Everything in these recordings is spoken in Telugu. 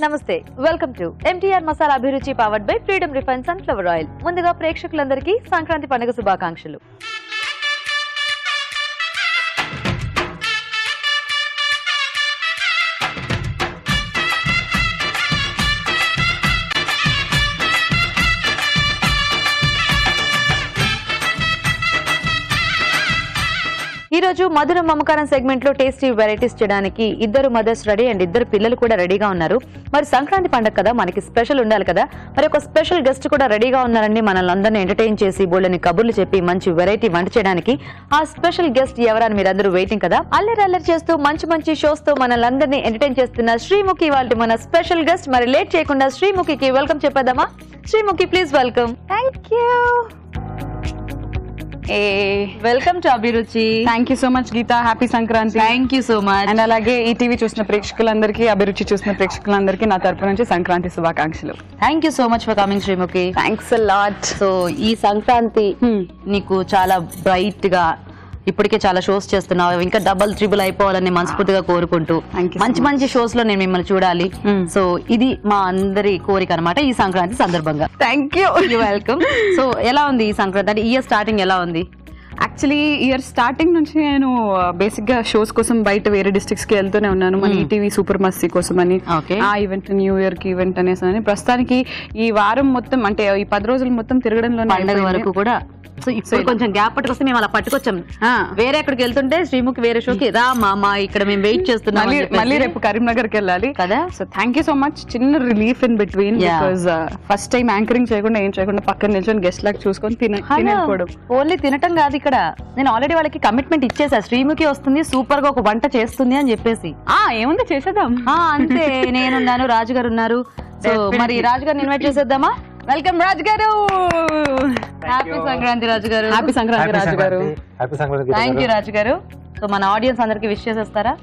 నమస్తే, వెల్కమ్ టు ఎంటీఆర్ మసాలా అభిరుచి powered by freedom refine sunflower oil. ముందుగా ప్రేక్షకులందరికీ సంక్రాంతి పండుగ శుభాకాంక్షలు. ఈ రోజు మధుర మమకారం సెగ్మెంట్ లో టేస్టీ వెరైటీస్ చేయడానికి ఇద్దరు మదర్స్ రెడీ అండ్ ఇద్దరు పిల్లలు కూడా రెడీగా ఉన్నారు. మరి సంక్రాంతి పండుగ కదా, మనకి స్పెషల్ ఉండాలి కదా. మరి ఒక స్పెషల్ గెస్ట్ కూడా రెడీగా ఉన్నారండి. మనల్ని అందరినీ ఎంటర్టైన్ చేసి బోళ్ళని కబుర్లు చెప్పి మంచి వెరైటీ వంట చేయడానికి. ఆ స్పెషల్ గెస్ట్ ఎవరని మీరందరూ వెయిటింగ్ కదా. అల్లరి చేస్తూ మంచి మంచి షోస్ తో మనల్ని అందరినీ ఎంటర్టైన్ చేస్తున్న శ్రీముఖి వాళ్ళ మన స్పెషల్ గెస్ట్. మరి లేట్ చేయకుండా శ్రీముఖికి వెల్కమ్ చెప్పేద్దామా? Sreemukhi please welcome. Thank you. Welcome to Abhiruchi. Thank you so much Geetha. Happy Sankranti. Thank you so much. And అలాగే ఈ టీవీ చూసిన ప్రేక్షకులందరికీ, అభిరుచి చూసిన ప్రేక్షకులందరికీ నా తరపు నుంచి సంక్రాంతి శుభాకాంక్షలు. Thank you so much for coming Sreemukhi. Thanks a lot. So ఈ సంక్రాంతి నీకు చాలా బ్రైట్ గా, ఇప్పటికే చాలా షోస్ చేస్తున్నావు, ఇంకా డబల్ ట్రిబుల్ అయిపోవాలని మనస్ఫూర్తిగా కోరుకుంటూ మంచి మంచి షోస్ లో నేను మిమ్మల్ని చూడాలి. సో ఇది మా అందరి కోరిక అనమాట ఈ సంక్రాంతి సందర్భంగా. Thank you. వెల్కమ్. సో ఎలా ఉంది ఈ సంక్రాంతి? అంటే ఇయర్ స్టార్టింగ్ ఎలా ఉంది? యాక్చువల్లీ ఇయర్ స్టార్టింగ్ నుంచి నేను బేసిక్ గా షోస్ కోసం బయట వేరే డిస్ట్రిక్ట్స్ కి వెళ్తూనే ఉన్నాను. మన ఈటీవీ సూపర్ మస్తీ కోసం అని, ఆ ఈవెంట్, న్యూ ఇయర్ కి ఈవెంట్ అనేసి. ప్రస్తుతానికి ఈ వారం మొత్తం, అంటే ఈ 10 రోజులు మొత్తం తిరగడంలో పండుగ వరకు కూడా. సో ఇప్పుడు కొంచెం గ్యాప్ పట్టుకొస్తే మేము అలా పట్టుకొచ్చాం. వేరే ఎక్కడికి వెళ్తుంటే శ్రీముఖి వేరే షోకి రా మామా, ఇక్కడ మేము వెయిట్ చేస్తున్నాం. మళ్ళీ రేపు కరీంనగర్ కి వెళ్ళాలి కదా. So thank you so much. చిన్న relief in between, because first time anchoring చేయకుండా ఏం చేయకుండా పక్కన నిల్చొని గెస్ట్ లాగా చూసుకొని తినకపోవడం. ఓన్లీ తినటం కాదు ఇక్కడ, నేను ఆల్రెడీ వాళ్ళకి కమిట్మెంట్ ఇచ్చేసా. శ్రీముఖి వస్తుంది, సూపర్ గా ఒక వంట చేస్తుంది అని చెప్పేసి. ఏముంది చేసేద్దాం. అంతే, నేనున్నాను, రాజు గారు ఉన్నారు. సో మరి రాజు గారిని ఇన్వైట్ చేసేద్దామా? వెల్కమ్ రాజు గారు. హ్యాపీ సంక్రాంతి రాజు గారు. హ్యాపీ సంక్రాంతి రాజు గారు. థ్యాంక్ యూ రాజు గారు. సో మన ఆడియన్స్ అందరికి విష్ చేసేస్తారా?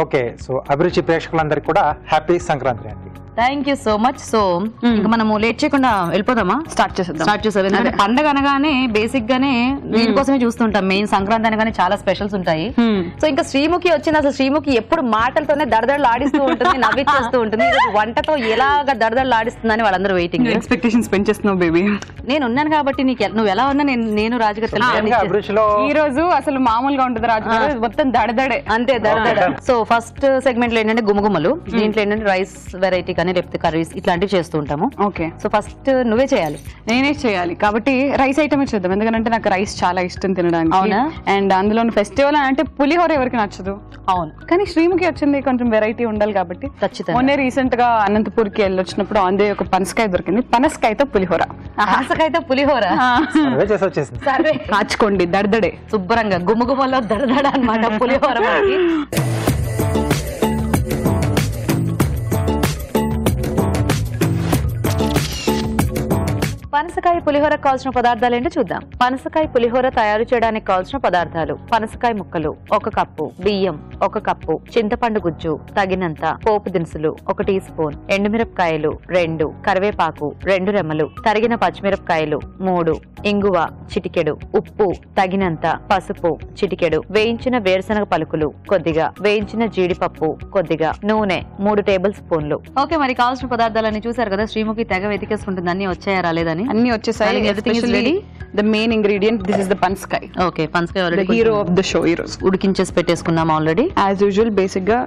ఓకే. సో అభిరుచి ప్రేక్షకులందరికీ కూడా హ్యాపీ సంక్రాంతి అండి. Thank you so much. So ఇంకా మనము లేట్ చేయకుండా వెళ్ళిపోదామా? స్టార్ట్ చేసేది. ఎందుకంటే పండగ అనగానే బేసిక్ గానే దీనికోసమే చూస్తుంటాం. మెయిన్ సంక్రాంతి అనగానే చాలా స్పెషల్స్ ఉంటాయి. సో ఇంకా శ్రీముఖి వచ్చింది. అసలు శ్రీముఖి ఎప్పుడు మాటలతోనే దడదడలు ఆడిస్తూ ఉంటుంది, నవ్విచ్చేస్తూ ఉంటుంది. వంటతో ఎలాగా దడదడలు ఆడిస్తుందని వాళ్ళందరూ వెయిటింగ్. Expectations పెంచేస్తున్నావు baby. నేను ఉన్నాను కాబట్టి నువ్వు ఎలా ఉన్నా నేను రాజుగారు. ఈ రోజు అసలు మామూలుగా ఉంటుంది రాజుగారు, మొత్తం దడదడే. అంతే, దడదడ. సో ఫస్ట్ సెగ్మెంట్ లో ఏంటంటే గుమగుమలు, దీంట్లో ఏంటంటే రైస్ వెరైటీ కానీ లేకపోతే కర్రీస్ ఇట్లాంటివి చేస్తూ ఉంటాము. ఓకే. సో ఫస్ట్ నువ్వే చేయాలి. నేనే చేయాలి కాబట్టి రైస్ ఐటమే చేద్దాం. ఎందుకంటే నాకు రైస్ చాలా ఇష్టం తినడానికి. అవునా? అండ్ అందులో ఫెస్టివల్ అంటే పులిహోర ఎవరికి నచ్చదు? అవును. కానీ శ్రీముఖి వచ్చింది, కొంచెం వెరైటీ ఉండాలి కాబట్టి. ఖచ్చితంగా. మొన్నే రీసెంట్ గా అనంతపూర్కి వెళ్ళొచ్చినప్పుడు అందే ఒక పనసకాయ దొరికింది. పనసకాయతో పులిహోర. పనసకాయతో పులిహోర సరే కాచుకోండి, దడదడే. శుభ్రంగా గుమగుమలో దడదడ అన్నమాట పులిహోర. పనసకాయ పులిహోర కావాల్సిన పదార్థాలు ఏంటో చూద్దాం. పనసకాయ పులిహోర తయారు చేయడానికి కావాల్సిన పదార్థాలు: పనసకాయ ముక్కలు 1 కప్పు, బియ్యం 1 కప్పు, చింతపండు గుజ్జు తగినంత, పోపు దినుసులు 1 టీ స్పూన్, ఎండుమిరపకాయలు 2, కరివేపాకు 2 రెమ్మలు, తరిగిన పచ్చిమిరపకాయలు 3, ఇంగువ చిటికెడు, ఉప్పు తగినంత, పసుపు చిటికెడు, వేయించిన వేరుశనగ పలుకులు కొద్దిగా, వేయించిన జీడిపప్పు కొద్దిగా, నూనె 3 టేబుల్ స్పూన్లు. ఓకే, మరి కావాల్సిన పదార్థాలని చూసారు కదా. శ్రీముఖి తెగ వెతికేసుకుంటుంది అన్ని వచ్చాయా రాలేదని. అన్ని వచ్చేసాయి. The main ingredient, this is the పనసకాయ. ఓకే, పనసకాయ already hero of the show. ఈ రోజు ఉడికించేసి పెట్టేసుకున్నాం ఆల్రెడీ. యాజ్ యూజువల్ బేసిక్ గా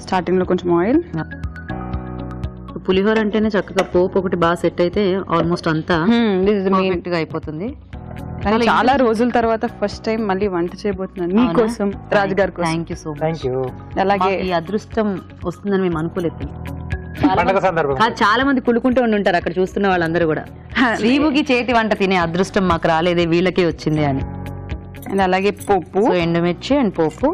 స్టార్టింగ్ లో కొంచెం ఆయిల్. పులిహోర అంటేనే చక్కగా పోపు ఒకటి బాగా సెట్ అయితే ఆల్మోస్ట్ అంతా పర్ఫెక్ట్ గా అయిపోతుంది. చాలా రోజుల తర్వాత ఫస్ట్ టైం మళ్ళీ వంట చేయబోతున్నాను నీకోసం, రాజుగారి కోసం. Thank you so much. అలాగే ఈ అదృష్టం వస్తుందని మేము అనుకోలేదు. చాలా మంది కుళ్ళుకుంటూ ఉంటారు అక్కడ చూస్తున్న వాళ్ళందరూ కూడా. శ్రీముఖి చేతి వంట తినే అదృష్టం మాకు రాలేదే, వీళ్ళకే వచ్చింది అని. అండ్ అలాగే పోపు, ఎండుమిర్చి అండ్ పోపు.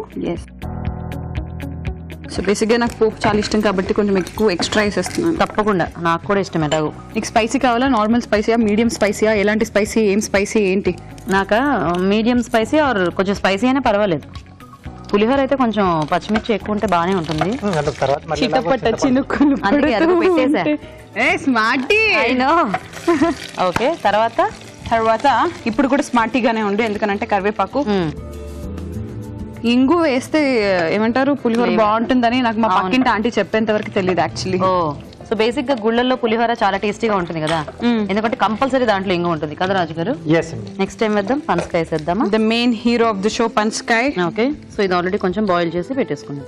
సో బేసిక్ గా నాకు పోపు చాలా ఇష్టం కాబట్టి కొంచెం ఎక్కువ ఎక్స్ట్రా వేసేస్తున్నాను. తప్పకుండా, నాకు కూడా ఇష్టం. ఎలాగో నీకు స్పైసీ కావాలా? నార్మల్ స్పైసీయా, మీడియం స్పైసీయా? ఎలాంటి స్పైసీ? ఏం స్పైసీ ఏంటి? నాకు మీడియం స్పైసీ ఆర్ కొంచెం స్పైసీ అయినా పర్వాలేదు. పులిహోర అయితే కొంచెం పచ్చిమిర్చి ఎక్కువ ఉంటే బాగానే ఉంటుంది. ఓకే, తర్వాత ఇప్పుడు కూడా స్మార్టీగానే ఉండు. ఎందుకనంటే కరివేపాకు, ఇంగు వేస్తే ఏమంటారు పులిహోర బాగుంటుందని నాకు మా పక్కింటి ఆంటీ చెప్పేంత వరకు తెలియదు యాక్చువల్లీ. సో బేసిక్ గా గుళ్ళల్లో పులిహోర చాలా టేస్టీగా ఉంటుంది కదా, ఎందుకంటే కంపల్సరీ దాంట్లో ఇంగు ఉంటుంది కదా రాజు గారు. నెక్స్ట్ టైం వేద్దాం, పనసకాయ వేసేద్దామా. The main hero of the show పనసకాయ. ఓకే, సో ఇది ఆల్రెడీ కొంచెం బాయిల్ చేసి పెట్టేసుకున్నాం.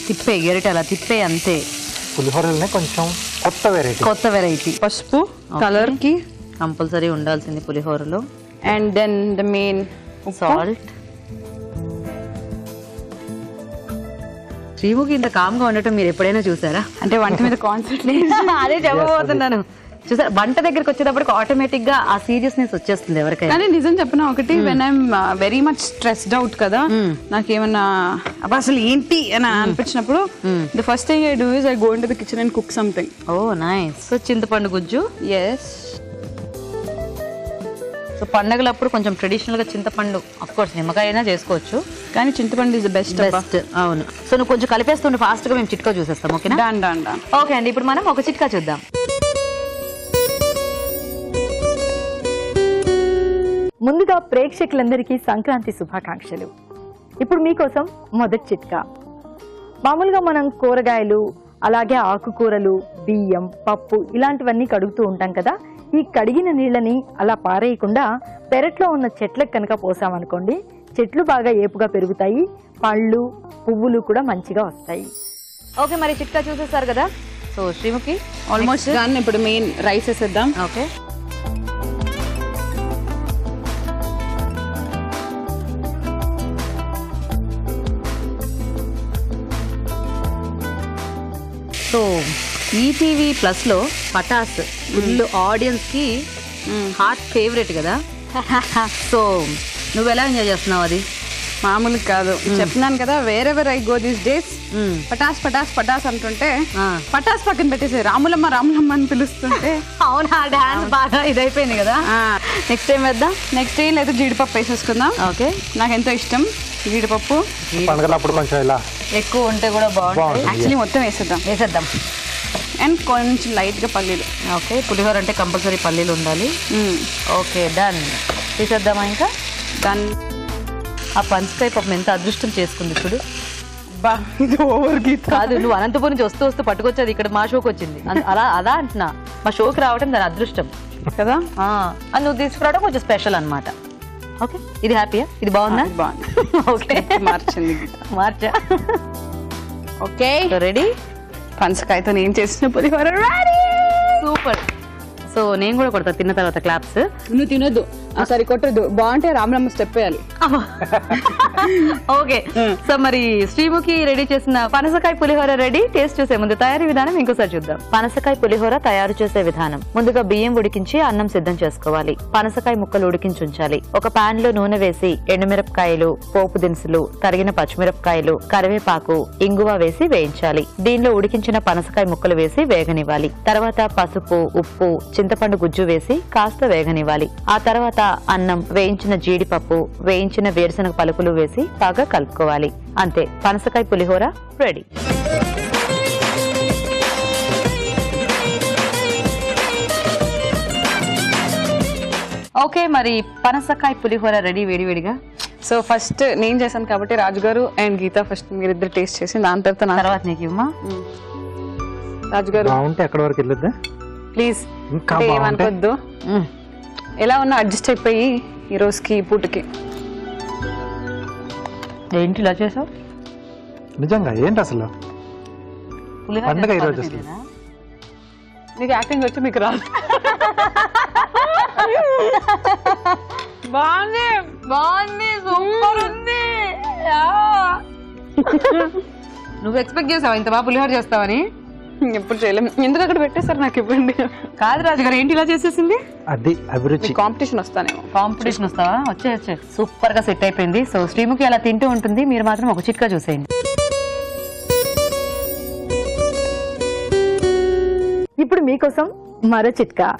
తిప్పే గెరిట అలా తిప్పే అంతే. పులిహోరలోనే కొంచెం కొత్త వెరైటీ. పసుపు కలర్ కి కంపల్సరీ ఉండాల్సింది పులిహోరలో. And then the main salt. Sreemukhi ఇంత కామ్గా ఉండటం మీరు ఎప్పుడైనా చూసారా? అంటే వంట మీద కాన్సన్ట్రేషన్. అదే చెప్పబోతున్నాను. చూసారా, వంట దగ్గరికి వచ్చేటప్పటికి ఆటోమేటిక్ గా ఆ సీరియస్నెస్ వచ్చేస్తుంది ఎవరికైనా. కానీ నిజం చెప్పిన ఒకటి, when I'm very much stressed out కదా, నాకేమన్నా అసలు ఏంటి అని అనిపించినప్పుడు the first thing I do is I go into the kitchen and cook something. Oh nice. So చింతపండు గుజ్జు. ఎస్. సో పండగలప్పుడు కొంచెం ట్రెడిషనల్ గా చింతపండు, అఫ్ కోర్స్ నిమ్మకాయ అయినా చేసుకోవచ్చు, కానీ చింతపండు ఇస్ ద బెస్ట్. అవును. సో నువ్వు కొంచెం కలిపేస్తుండే ఫాస్ట్ గా మేము చిట్కా చూసేస్తాం. ఓకేనా? Don don don. ఓకే అండి, ఇప్పుడు మనం ఒక చిట్కా చూద్దాం. ముందుగా ప్రేక్షకులందరికీ సంక్రాంతి శుభాకాంక్షలు. ఇప్పుడు మీకోసం మొదటి చిట్కా. మామూలుగా మనం కూరగాయలు, అలాగే ఆకుకూరలు, బియ్యం, పప్పు ఇలాంటివన్నీ కడుగుతూ ఉంటాం కదా. ఈ కడిగిన నీళ్ళని అలా పారేయకుండా పెరట్లో ఉన్న చెట్లకు కనుక పోసామనుకోండి, చెట్లు బాగా ఏపుగా పెరుగుతాయి, పళ్ళు పువ్వులు కూడా మంచిగా వస్తాయి. ఓకే, మరి చిట్కా చూసేస్తారు కదా. So Sreemukhi almost done. ఇప్పుడు మెయిన్ రైస్ వేసేద్దాం. ఓకే. సో ఈటీవీ ప్లస్ లో పటాస్ ఫుల్ ఆడియన్స్ కి హార్ట్ ఫేవరెట్ కదా. సో నువ్వు ఎలా ఎంజాయ్ చేస్తున్నావు? అది మామూలు కాదు. చెప్తున్నాను కదా, wherever I go these days Patas Patas Patas అంటుంటే పటాస్ పక్కన పెట్టేసి రాములమ్మ రాములమ్మ అని పిలుస్తుంటే అవునా, డాన్స్ బాగా ఇదైపోయింది కదా. నెక్స్ట్ టైం వేద్దాం. నెక్స్ట్ ఏం లేదు, జీడిపప్పు వేసేసుకుందాం. ఓకే, నాకు ఎంతో ఇష్టం జీడిపప్పు. పండుగలప్పుడు కొంచెం ఇలా ఎక్కువ ఉంటే కూడా బాగుంటుంది. యాక్చువల్లీ మొత్తం వేసేద్దాం. అండ్ కొంచెం లైట్ గా పల్లీలు. ఓకే, పులిహోర అంటే కంపల్సరీ పల్లీలు ఉండాలి. Okay, done. తీసేద్దామా ఇంకా? డన్. ఆ పనసకాయ పాపం ఎంత అదృష్టం చేసుకుంది చూడు. ఇది ఓవర్ గీత కాదు, నువ్వు అనంతపురం నుంచి వస్తూ వస్తూ పట్టుకొచ్చేది ఇక్కడ మా షోకి వచ్చింది. అలా అంటున్నా, మా షోకి రావడం దాని అదృష్టం కదా. అది నువ్వు తీసుకురావడం కొంచెం స్పెషల్ అనమాట. ఓకే, ఇది హ్యాపీయా? ఇది బాగుందా? బాగుంది. ఓకే, మార్చింది మార్చా. Okay, ready. పనసకాయతో నేను చేసిన పులిహోర రెడీ. సూపర్. సో నేను కూడా కొడతా తిన్న తర్వాత క్లాప్స్. నువ్వు తినొద్దు, సరే కొట్టద్దు. బాగుంటే రామలమ్మ స్టెప్ వేయాలి. ఓకే, సో మరి శ్రీముఖి రెడీ చేసిన పనసకాయ పులిహోర రెడీ. టేస్ట్ చేసే ముందు తయారీ విధానం ఇంకోసారి చూద్దాం. పనసకాయ పులిహోర తయారు చేసే విధానం. ముందుగా బియ్యం ఉడికించి అన్నం సిద్ధం చేసుకోవాలి. పనసకాయ ముక్కలు ఉడికించి ఉంచాలి. ఒక పాన్ లో నూనె వేసి ఎండుమిరపకాయలు, పోపు దినుసులు, తరిగిన పచ్చిమిరపకాయలు, కరివేపాకు, ఇంగువ వేసి వేయించాలి. దీనిలో ఉడికించిన పనసకాయ ముక్కలు వేసి వేగనివ్వాలి. తర్వాత పసుపు, ఉప్పు, చింతపండు గుజ్జు వేసి కాస్త వేగనివ్వాలి. ఆ తర్వాత అన్నం, వేయించిన జీడిపప్పు, వేయించిన వేరుశనగ పలుకులు వేసి బాగా కలుపుకోవాలి. అంతే, పనసకాయ పులిహోర రెడీ. ఓకే, మరి పనసకాయ పులిహోర రెడీ వేడివేడిగా. సో ఫస్ట్ నేను చేశాను కాబట్టి రాజు గారు అండ్ గీత ఫస్ట్ మీరిద్దరు టేస్ట్ చేసి దాని తర్వాత నీకు ఇవ్వమా. రాజు గారు బాగుంటే ఎక్కడి వరకు వెళ్ళొద్దా ప్లీజ్. ఇంకా ఏమనుకోద్దు, ఎలా ఉన్నా అడ్జస్ట్ అయిపోయి ఈ రోజుకి ఈ పూటకి. ఏంటి ఇలా చేసావు? నిజంగా ఏంటి అసలు పండుగ ఈరోజు అసలు. నీకు యాక్టింగ్ వచ్చి మీకు రాదు. బాగుంది బాగుంది, సూపర్ ఉంది. నువ్వు ఎక్స్పెక్ట్ చేసావా ఇంత బాగా పులిహోర చేస్తావని? ఎప్పుడు చేయలేము, ఎందుకు అక్కడ పెట్టేస్తారు నాకు ఇవ్వండి. కాదు రాజు గారు, ఏంటి ఇలా చేసేసింది? అది అభిరుచి. కాంపిటీషన్ వస్తానేమో. కాంపిటీషన్ వస్తావా? వచ్చే సూపర్ గా సెట్ అయిపోయింది. సో శ్రీముఖి అలా తింటూ ఉంటుంది, మీరు మాత్రం ఒక చిట్కా చూసేయండి. ఇప్పుడు మీకోసం మరో చిట్కా.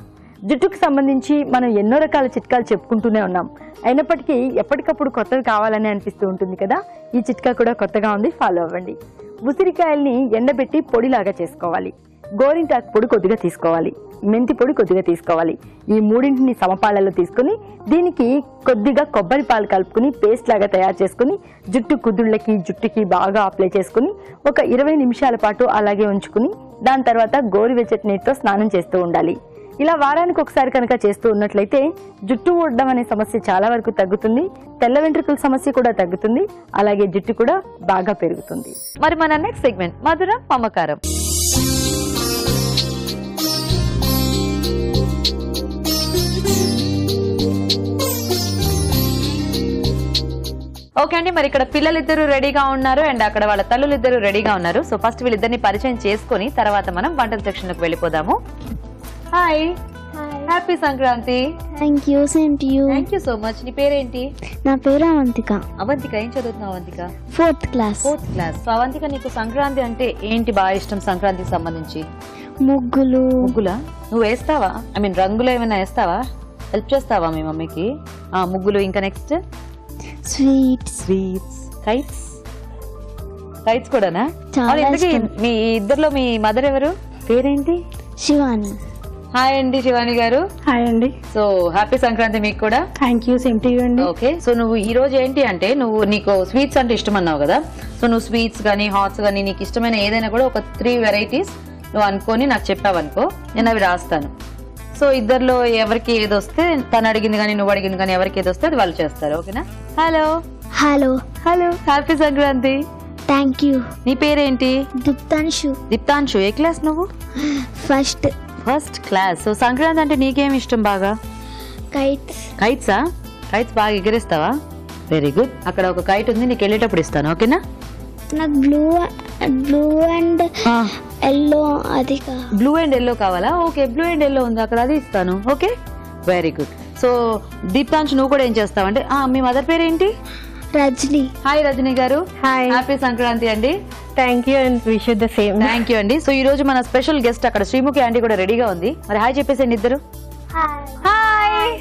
జుట్టుకు సంబంధించి మనం ఎన్నో రకాల చిట్కాలు చెప్పుకుంటూనే ఉన్నాం. అయినప్పటికీ ఎప్పటికప్పుడు కొత్తవి కావాలని అనిపిస్తూ ఉంటుంది కదా. ఈ చిట్కా కూడా కొత్తగా ఉంది, ఫాలో అవ్వండి. ఉసిరికాయల్ని ఎండబెట్టి పొడిలాగా చేసుకోవాలి. గోరింటాకు పొడి కొద్దిగా తీసుకోవాలి, మెంతి పొడి కొద్దిగా తీసుకోవాలి. ఈ మూడింటిని సమపాళ్లలో తీసుకుని దీనికి కొద్దిగా కొబ్బరి పాలు కలుపుకుని పేస్ట్ లాగా తయారు చేసుకుని జుట్టు కుదుళ్ళకి జుట్టుకి బాగా అప్లై చేసుకుని ఒక 20 నిమిషాల పాటు అలాగే ఉంచుకుని దాని తర్వాత గోరువెచ్చటి నీటితో స్నానం చేస్తూ ఉండాలి. ఇలా వారానికి ఒకసారి కనుక చేస్తూ ఉన్నట్లయితే జుట్టు ఊడడం అనే సమస్య చాలా వరకు తగ్గుతుంది, తెల్ల వెంట్రుకల సమస్య కూడా తగ్గుతుంది, అలాగే జుట్టు కూడా బాగా పెరుగుతుంది. మరి మన నెక్స్ట్ సెగ్మెంట్ మధురం మమకారం. ఓకే అండి, మరి ఇక్కడ పిల్లలిద్దరూ రెడీగా ఉన్నారు అండ్ అక్కడ వాళ్ళ తల్లులిద్దరూ రెడీగా ఉన్నారు. సో ఫస్ట్ వీళ్ళిద్దరిని పరిచయం చేసుకుని తర్వాత మనం వంటల సెక్షన్ లోకి వెళ్ళిపోదాము. Hi, happy Sankranti. Thank you, same to you. Thank you so much. నీ పేరేంటి? నా పేరు అవంతిక. అవంతిక, ఏం చదువుతున్నావు Avantika? 4th class. 4th class. So Avantika, నీకు సంక్రాంతి అంటే ఏంటి బాగా ఇష్టం? సంక్రాంతికి సంబంధించి ముగ్గులు. ముగ్గులా? నువ్వు వేస్తావా? ఐ మీన్ రంగులు ఏమైనా వేస్తావా? హెల్ప్ చేస్తావా మీ మమ్మీకి? ముగ్గులు, ఇంకా నెక్స్ట్ స్వీట్స్. కైట్స్. కైట్స్ కూడానా? చాలా ఎందుకు ఇష్టం. మీ ఇద్దరిలో మీ మదర్ ఎవరు? పేరేంటి? శివాని. హాయ్ అండి శివాని గారు. హాయ్ అండి. సో హ్యాపీ సంక్రాంతి మీకు కూడా. Thank you, same to you అండి. ఓకే, సో నువ్వు ఈ రోజు ఏంటి అంటే నీకు స్వీట్స్ అంటే ఇష్టం అన్నావు కదా. సో నువ్వు స్వీట్స్ కానీ హాట్స్ కానీ నీకు ఇష్టమైన ఏదైనా కూడా ఒక 3 వెరైటీస్ నువ్వు అనుకొని నాకు చెప్పావనుకో, నేను అవి రాస్తాను. సో ఇద్దరిలో ఎవరికి ఏది వస్తే, తను అడిగింది కానీ నువ్వు అడిగింది కానీ ఎవరికి ఏది వస్తే అది వాళ్ళు చేస్తారు. ఓకేనా? Hello hello. Hello, happy Sankranti. Thank you. నీ పేరేంటి? దిప్తాన్షు. దిప్తాన్షు. ఏ క్లాస్ నువ్వు? First class. సో సంక్రాంతి అంటే నీకేమి ఇష్టం బాగా? కైట్స్. కైట్సా? కైట్స్ బాగా ఎగరేస్తావా? Very good. అక్కడ ఒక కైట్ ఉంది, నీకు వెళ్ళేటప్పుడు ఇస్తాను. ఓకేనా? నాకు బ్లూ అండ్ ఎల్లో. అది బ్లూ అండ్ ఎల్లో కావాలా? ఓకే, బ్లూ అండ్ ఎల్లో ఉంది అక్కడ, అది ఇస్తాను. Okay, very good. సో దీప్తాంశ్, నువ్వు కూడా ఏం చేస్తావంటే, మీ మదర్ పేరేంటి? రజని. హాయ్ రజని గారు. హాయ్, హ్యాపీ సంక్రాంతి అండి. Thank you and wish you the same. Thank you అండి. సో ఈ రోజు మన స్పెషల్ గెస్ట్ అక్కడ శ్రీముఖి ఆంటీ కూడా రెడీగా ఉంది. మరి హాయ్ చెప్పేసేయండి ఇద్దరు. హాయ్,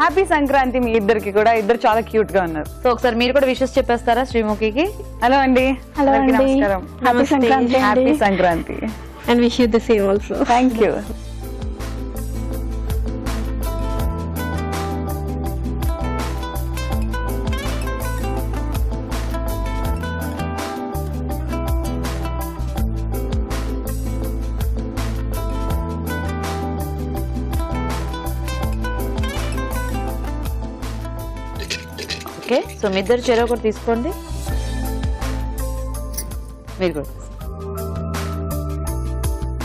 హ్యాపీ సంక్రాంతి మీ ఇద్దరికి కూడా. ఇద్దరు చాలా క్యూట్ గా ఉన్నారు. సో ఒకసారి మీరు కూడా విషెస్ చెప్పేస్తారా శ్రీముఖికి? హలో అండి. హలో అండి. నమస్కారం. Happy Sankranti. Happy Sankranti and wish you the same also. Thank you. Okay, so మీ ఇద్దరు చెరో ఒకటి తీసుకోండి. మీరు కూడా.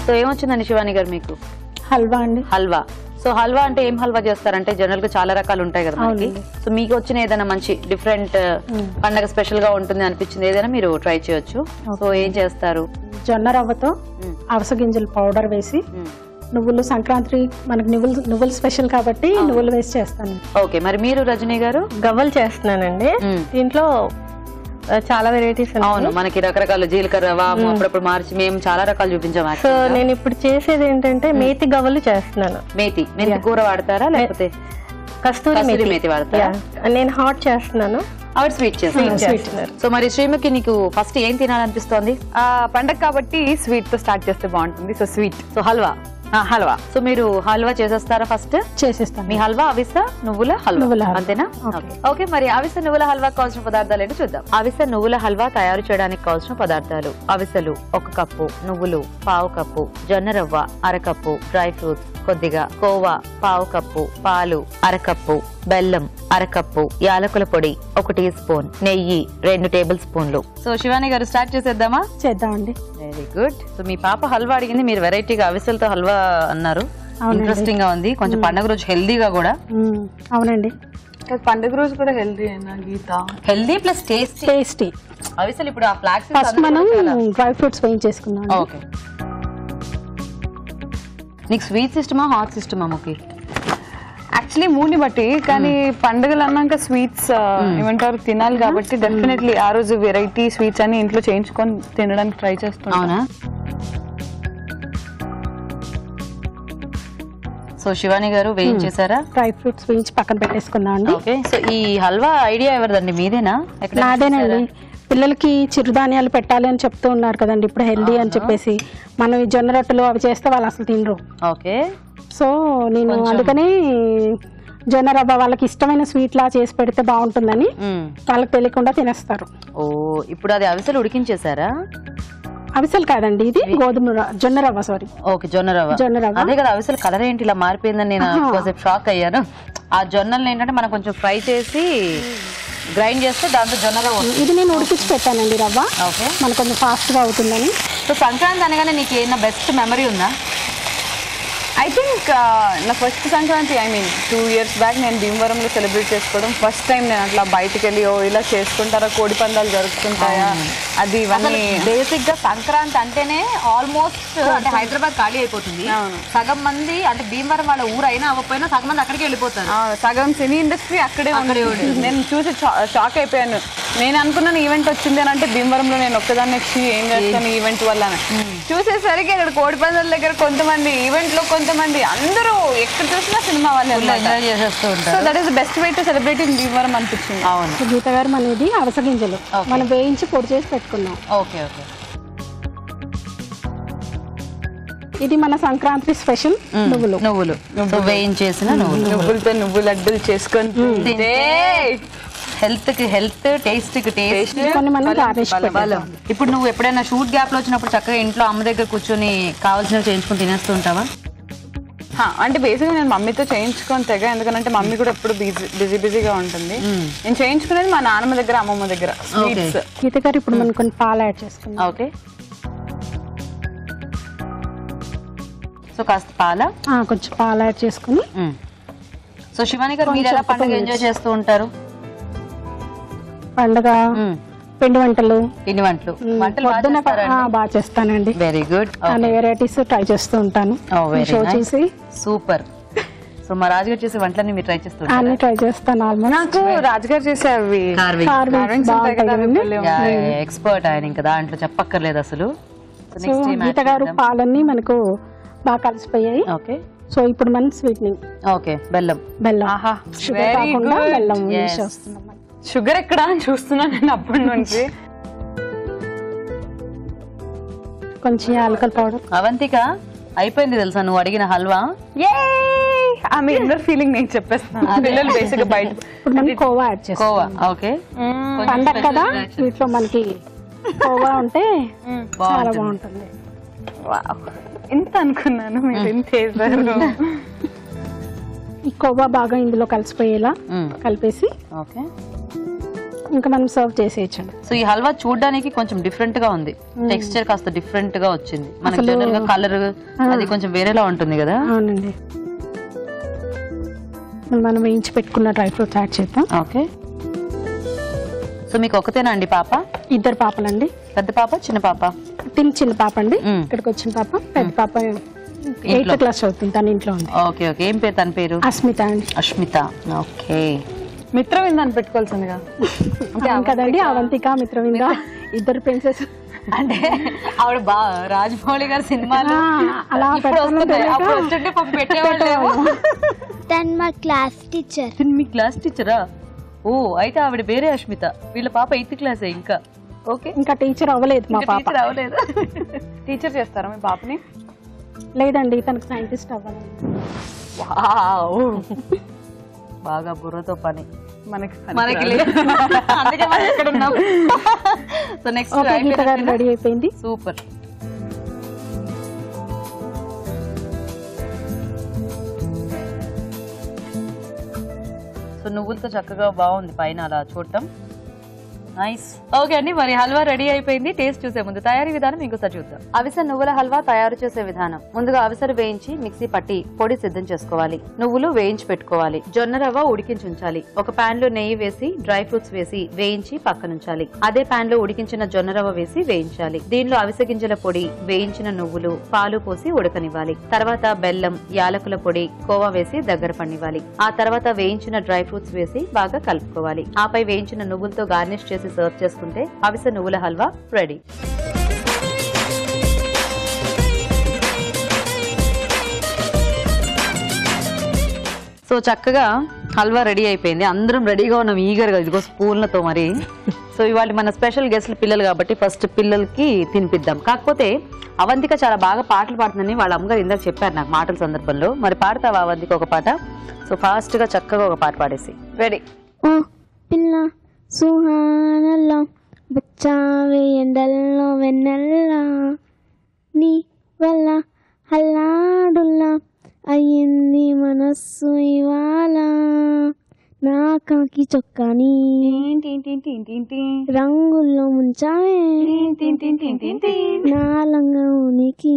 సో ఏమొచ్చిందండి శివాని గారు మీకు? హల్వా అండి. హల్వా. సో హల్వా అంటే ఏం హల్వా చేస్తారంటే జనరల్ గా చాలా రకాలు ఉంటాయి కదా మనకి. సో మీకు వచ్చిన ఏదైనా మంచి డిఫరెంట్ పండగ స్పెషల్ గా ఉంటుంది అనిపించింది ఏదైనా మీరు ట్రై చేయొచ్చు. సో ఏం చేస్తారు? జొన్న రవ్వతో అవిసె గింజల పౌడర్ వేసి నువ్వులు, సంక్రాంతి మనకి నువ్వులు స్పెషల్ కాబట్టి నువ్వులు వేసి చేస్తాను. ఓకే, మరి మీరు రజనీ గారు? గవ్వలు చేస్తున్నానండి. దీంట్లో చాలా వెరైటీస్. అవును, మనకి రకరకాల జీలకర్ర, వాము అప్పుడప్పుడు మార్చి మేము చాలా రకాలు చూపించాం. సో నేను ఇప్పుడు చేసేది ఏంటంటే మేతి గవ్వలు చేస్తున్నాను. మేతి కూర వాడతారా లేకపోతే కస్తూరి మేతి వాడతారా? నేను హాట్ చేస్తున్నాను, ఆవిడ స్వీట్ చేస్తున్నారు. సో మరి శ్రీముఖి, నీకు ఫస్ట్ ఏం తినాలనిపిస్తోంది? పండగ కాబట్టి స్వీట్ తో స్టార్ట్ చేస్తే బాగుంటుంది. So sweet. So halwa. Halwa. So మీరు హల్వా చేసేస్తారా ఫస్ట్? చేసేస్తాను. మీ హల్వా అవిసె నువ్వుల హల్వా అంతేనా? ఓకే, మరి అవిసె నువ్వుల హల్వా కావాల్సిన పదార్థాలు ఏంటో చూద్దాం. అవిసె నువ్వుల హల్వా తయారు చేయడానికి కావాల్సిన పదార్థాలు: అవిసెలు 1 కప్పు, నువ్వులు 1/2 కప్పు, జొన్న రవ్వ 1/2 కప్పు, డ్రై ఫ్రూట్స్ కొద్దిగా, కోవా 1/2 కప్పు, పాలు 1/2 కప్పు, బెల్లం 1/2 కప్పు, యాలకుల పొడి 1 టీ స్పూన్, నెయ్యి 2 టేబుల్ స్పూన్లు. సో శివాని గారు స్టార్ట్ చేసేద్దామా? చేద్దామండి. Very good. సో మీ పాప హల్వా అడిగింది, మీరు వెరైటీగా అవిసెలతో హల్వా అన్నారు. ఇంట్రెస్టింగ్ గా ఉంది, కొంచెం పండుగ రోజు హెల్దీగా కూడా. అవునండి, పండుగ రోజు కూడా హెల్దీ అయినా గీత. Healthy plus tasty. అవిసెలు ఇప్పుడు ఆ ఫ్లాక్స్ ఫస్ట్ మనం డ్రై ఫ్రూట్స్ వేయించేసుకున్నాం. ఓకే, నీకు స్వీట్స్ ఇష్టమా హాట్స్ ఇష్టమా? ముఖి యాక్చువల్లీ మూడ్ని బట్టి, కానీ పండుగలు అన్నాక స్వీట్స్ ఏమంటారు తినాలి కాబట్టి డెఫినెట్లీ ఆ రోజు వెరైటీ స్వీట్స్ అని ఇంట్లో చేయించుకొని తినడానికి ట్రై చేస్తున్నాను. అవునా? సో శివాని గారు వేయించేసారా? డ్రై ఫ్రూట్స్ వేయించి పక్కన పెట్టేసుకున్నాం అండి. ఓకే, సో ఈ హల్వా ఐడియా ఎవరిదండి? మీదేనా? నాదేనండి. పిల్లలకి చిరుధాన్యాలు పెట్టాలి అని చెప్తూ ఉన్నారు కదండి ఇప్పుడు హెల్దీ అని చెప్పేసి, మనం ఈ జొన్న రొట్టెలు అవి చేస్తే వాళ్ళు అసలు తినరు. ఓకే. సో నేను అందుకని జొన్న రవ్వ వాళ్ళకి ఇష్టమైన స్వీట్ లా చేసి పెడితే బాగుంటుందని వాళ్ళకి తెలియకుండా తినేస్తారు. ఓ ఇప్పుడు అది అవిసెలు ఉడికించేసారా? అవిసెలు కాదండి, ఇది జొన్న రవ్వ. సారీ, ఓకే జొన్న రవ్వ. అదే కదా అవిసెలు కలర్ ఏంటి ఇలా మారిపోయిందని నేను కొంచెం షాక్ అయ్యాను. ఆ జొన్నలు ఏంటంటే మనం కొంచెం ఫ్రై చేసి గ్రైండ్ చేస్తే దాంతో జొన్న రవ్వ. ఇది నేను ఉడికించి పెట్టానండి రవ్వ. ఓకే, మనకు కొంచెం ఫాస్ట్ గా అవుతుందని. సో సంక్రాంతి అనగానే నీకు ఏమైనా బెస్ట్ మెమరీ ఉందా? ఐ థింక్ నా ఫస్ట్ సంక్రాంతి 2 years బ్యాక్ నేను భీమవరంలో సెలబ్రేట్ చేసుకోవడం ఫస్ట్ టైం. నేను అట్లా బయటకు వెళ్ళి ఇలా చేసుకుంటారా, కోడి పందాలు జరుపుకుంటాయా, అది ఇవన్నీ. బేసిక్ గా సంక్రాంతి అంటేనే ఆల్మోస్ట్ అంటే హైదరాబాద్ ఖాళీ అయిపోతుంది. సగం మంది అంటే భీమవరం వాళ్ళ ఊరు అయినా అవ్వకపోయినా సగం మంది అక్కడికి వెళ్ళిపోతారు. సగం సినీ ఇండస్ట్రీ అక్కడే ఉంది. నేను చూసి షాక్ అయిపోయాను. నేను అనుకున్నాను ఈవెంట్ వచ్చింది అని అంటే భీమవరంలో నేను ఒక్కదాన్ని వచ్చి ఏం చేస్తాను ఈవెంట్ వల్ల. చూసేసరికి ఇక్కడ కోడి పందాల దగ్గర కొంతమంది, ఈవెంట్ లో కొంతమంది, అందరూ ఎక్కడ చూసినా సినిమా వాళ్ళు ఎంజాయ్ చేసేస్తూ ఉంటారు. So that is the best way to celebrate in Bhimavaram అనిపించింది. అవును. గీత గారు మనది అవిస గింజలు మనం వేయించి పొడి చేసి పెట్టుకున్నాం. Okay okay. ఇది మన సంక్రాంతి స్పెషల్ నువ్వులు. నువ్వులు వేయించేసిన నువ్వులతో నువ్వు లడ్డూలు చేసుకొని హెల్త్ కి హెల్త్, టేస్ట్ కి టేస్ట్. ఇప్పుడు నువ్వు ఎప్పుడైనా షూట్ గ్యాప్ లో వచ్చినప్పుడు చక్కగా ఇంట్లో అమ్మ దగ్గర కూర్చొని కావాల్సినవి చేయించుకుని తినేస్తూ ఉంటావా? అంటే బేసిక్గా నేను మమ్మీతో చేయించుకొని తెగ, ఎందుకంటే మమ్మీ కూడా ఎప్పుడు బిజీగా ఉంటుంది. నేను చేయించుకునేది మా నాన్నమ్మ దగ్గర, అమ్మమ్మ దగ్గర. గీత గారు ఇప్పుడు మనం కొన్ని పాలు యాడ్ చేసుకున్నాం. ఓకే, సో కాస్త పాల కొంచెం పాలు యాడ్ చేసుకుని. సో శివాని గారు మీరు ఎలా పండుగ ఎంజాయ్ చేస్తూ ఉంటారు? పండుగ పిండి వంటలు బాగా చేస్తానండి. Very good. అన్ని వెరైటీస్ ట్రై చేస్తూ ఉంటాను. షో చూసి. సూపర్. సో మా రాజుగారు చేసే వంటలన్నీ మీరు ట్రై చేస్తూ ఉంటారు? అన్ని ట్రై చేస్తాను. ఆల్మోస్ట్ నాకు రాజుగారు చేసే అవి ఎక్స్పర్ట్ ఆయన, ఇంకా దాంట్లో చెప్పక్కర్లేదు అసలు. గీత గారు పాలన్నీ మనకు బాగా కలిసిపోయాయి. ఓకే, సో ఇప్పుడు మనం స్వీట్నింగ్. ఓకే, బెల్లం. షుగర్ కాకుండా బెల్లం చేస్తున్నాం. షుగర్ ఎక్కడ అని చూస్తున్నాను నేను అప్పటి నుంచి. కొంచెం యాలకల్ పౌడర్. అవంతిక అయిపోయింది తెలుసా నువ్వు అడిగిన హల్వా. ఆమె ఇన్నర్ ఫీలింగ్ నేను చెప్పేస్తాను. పిల్లలు బేసిక్ బయట. ఇప్పుడు మనం కోవా యాడ్ చేస్తాం. కోవా. ఓకే, పండగ కదా, వీటిలో మనకి కోవా ఉంటే చాలా బాగుంటుంది. ఇంత అనుకున్నాను మీరు ఇంత చేశారు. ఈ కోవా బాగా ఇందులో కలిసిపోయేలా కలిపేసి ఓకే ఇంకా మనం సర్వ్ చేసేయచ్చండి. సో ఈ హల్వా చూడడానికి కొంచెం డిఫరెంట్ గా ఉంది, టెక్స్చర్ కాస్త డిఫరెంట్ గా వచ్చింది. మనకి జనరల్ గా కలర్ అది కొంచెం వేరేలా ఉంటుంది కదా. అవునండి. మనం వేయించి పెట్టుకున్న డ్రై ఫ్రూట్స్ యాడ్ చేద్దాం. ఓకే. సో మీకు ఒకతేనా అండి పాప? 2 పాపలండి. పెద్ద పాప చిన్న పాప? చిన్న పాప అండి. ఇక్కడికి వచ్చిన పాప. పెద్ద పాప 8th క్లాస్ చదువుతుంది, తన ఇంట్లో ఉంది. Okay okay. ఏం పేరు తన పేరు? అస్మిత అండి. అస్మిత. ఓకే. మిత్రవిందాన్ని పెట్టుకోవాల్సిందిగా కదండి. అవంతిక, మిత్రవింద 2 ప్రిన్సెస్. అంటే ఆవిడ రాజమౌళి గారి సినిమాలు అలా తను మా క్లాస్ టీచర్. మీ క్లాస్ టీచరా? ఓ అయితే ఆవిడ వేరే అస్మిత. వీళ్ళ పాప 8th క్లాస్ ఇంకా. ఓకే, ఇంకా టీచర్ అవ్వలేదు మా పాప. అవ్వలేదు. టీచర్ చేస్తారా మీ పాపని? లేదండి, తనకు సైంటిస్ట్ అవ్వాలి. బాగా బుర్రతో పని మనకి సో నెక్స్ట్ రెడీ అయిపోయింది. సూపర్. సో నువ్వులతో చక్కగా బాగుంది పైన అలా చూడటం. నైస్. ఓకే అండి, మరి హల్వా రెడీ అయిపోయింది. టేస్ట్ చూసే ముందు తయారీ విధానం ఇంకోసారి చూద్దాం. అవిసె నువ్వుల హల్వా తయారు చేసే విధానం. ముందుగా అవిసెను వేయించి మిక్సీ పట్టి పొడి సిద్ధం చేసుకోవాలి. నువ్వులు వేయించి పెట్టుకోవాలి. జొన్న రవ్వ ఉడికించి ఉంచాలి. ఒక పాన్ లో నెయ్యి వేసి డ్రై ఫ్రూట్స్ వేసి వేయించి పక్కనుంచాలి. అదే పాన్ లో ఉడికించిన జొన్న రవ్వ వేసి వేయించాలి. దీనిలో అవిసె గింజల పొడి, వేయించిన నువ్వులు, పాలు పోసి ఉడకనివ్వాలి. తర్వాత బెల్లం, యాలకుల పొడి, కోవా వేసి దగ్గర పన్నివ్వాలి. ఆ తర్వాత వేయించిన డ్రై ఫ్రూట్స్ వేసి బాగా కలుపుకోవాలి. ఆపై వేయించిన నువ్వులతో గార్నిష్ చేసి సర్వ్ చేసుకుంటే అవిసె నువ్వుల హల్వా రెడీ. సో చక్కగా హల్వా రెడీ అయిపోయింది, అందరం రెడీగా ఉన్నాం ఈగర్గా, ఇదిగో స్పూన్లతో మరి. సో ఇవాళ మన స్పెషల్ గెస్ట్లు పిల్లలు కాబట్టి ఫస్ట్ పిల్లలకి తినిపిద్దాం. కాకపోతే అవంతిక చాలా బాగా పాటలు పాడుతుందని వాళ్ళ అమ్మగారు ఇందాక చెప్పారు నాకు మాటల సందర్భంలో. మరి పాడతావా అవంతిక ఒక పాట? సో ఫాస్ట్ గా చక్కగా ఒక పాట పాడేసి రెడీ. ఓ పిల్ల సుహానల్లా బుచ్చావే ఎండల్లో వెన్నెల్లా నీ వల్ల హల్లాడుల్లా అయ్యింది మనస్సు ఇవాళ నా కాకి చొక్కాని రంగుల్లో ముంచావే నా లంగానికి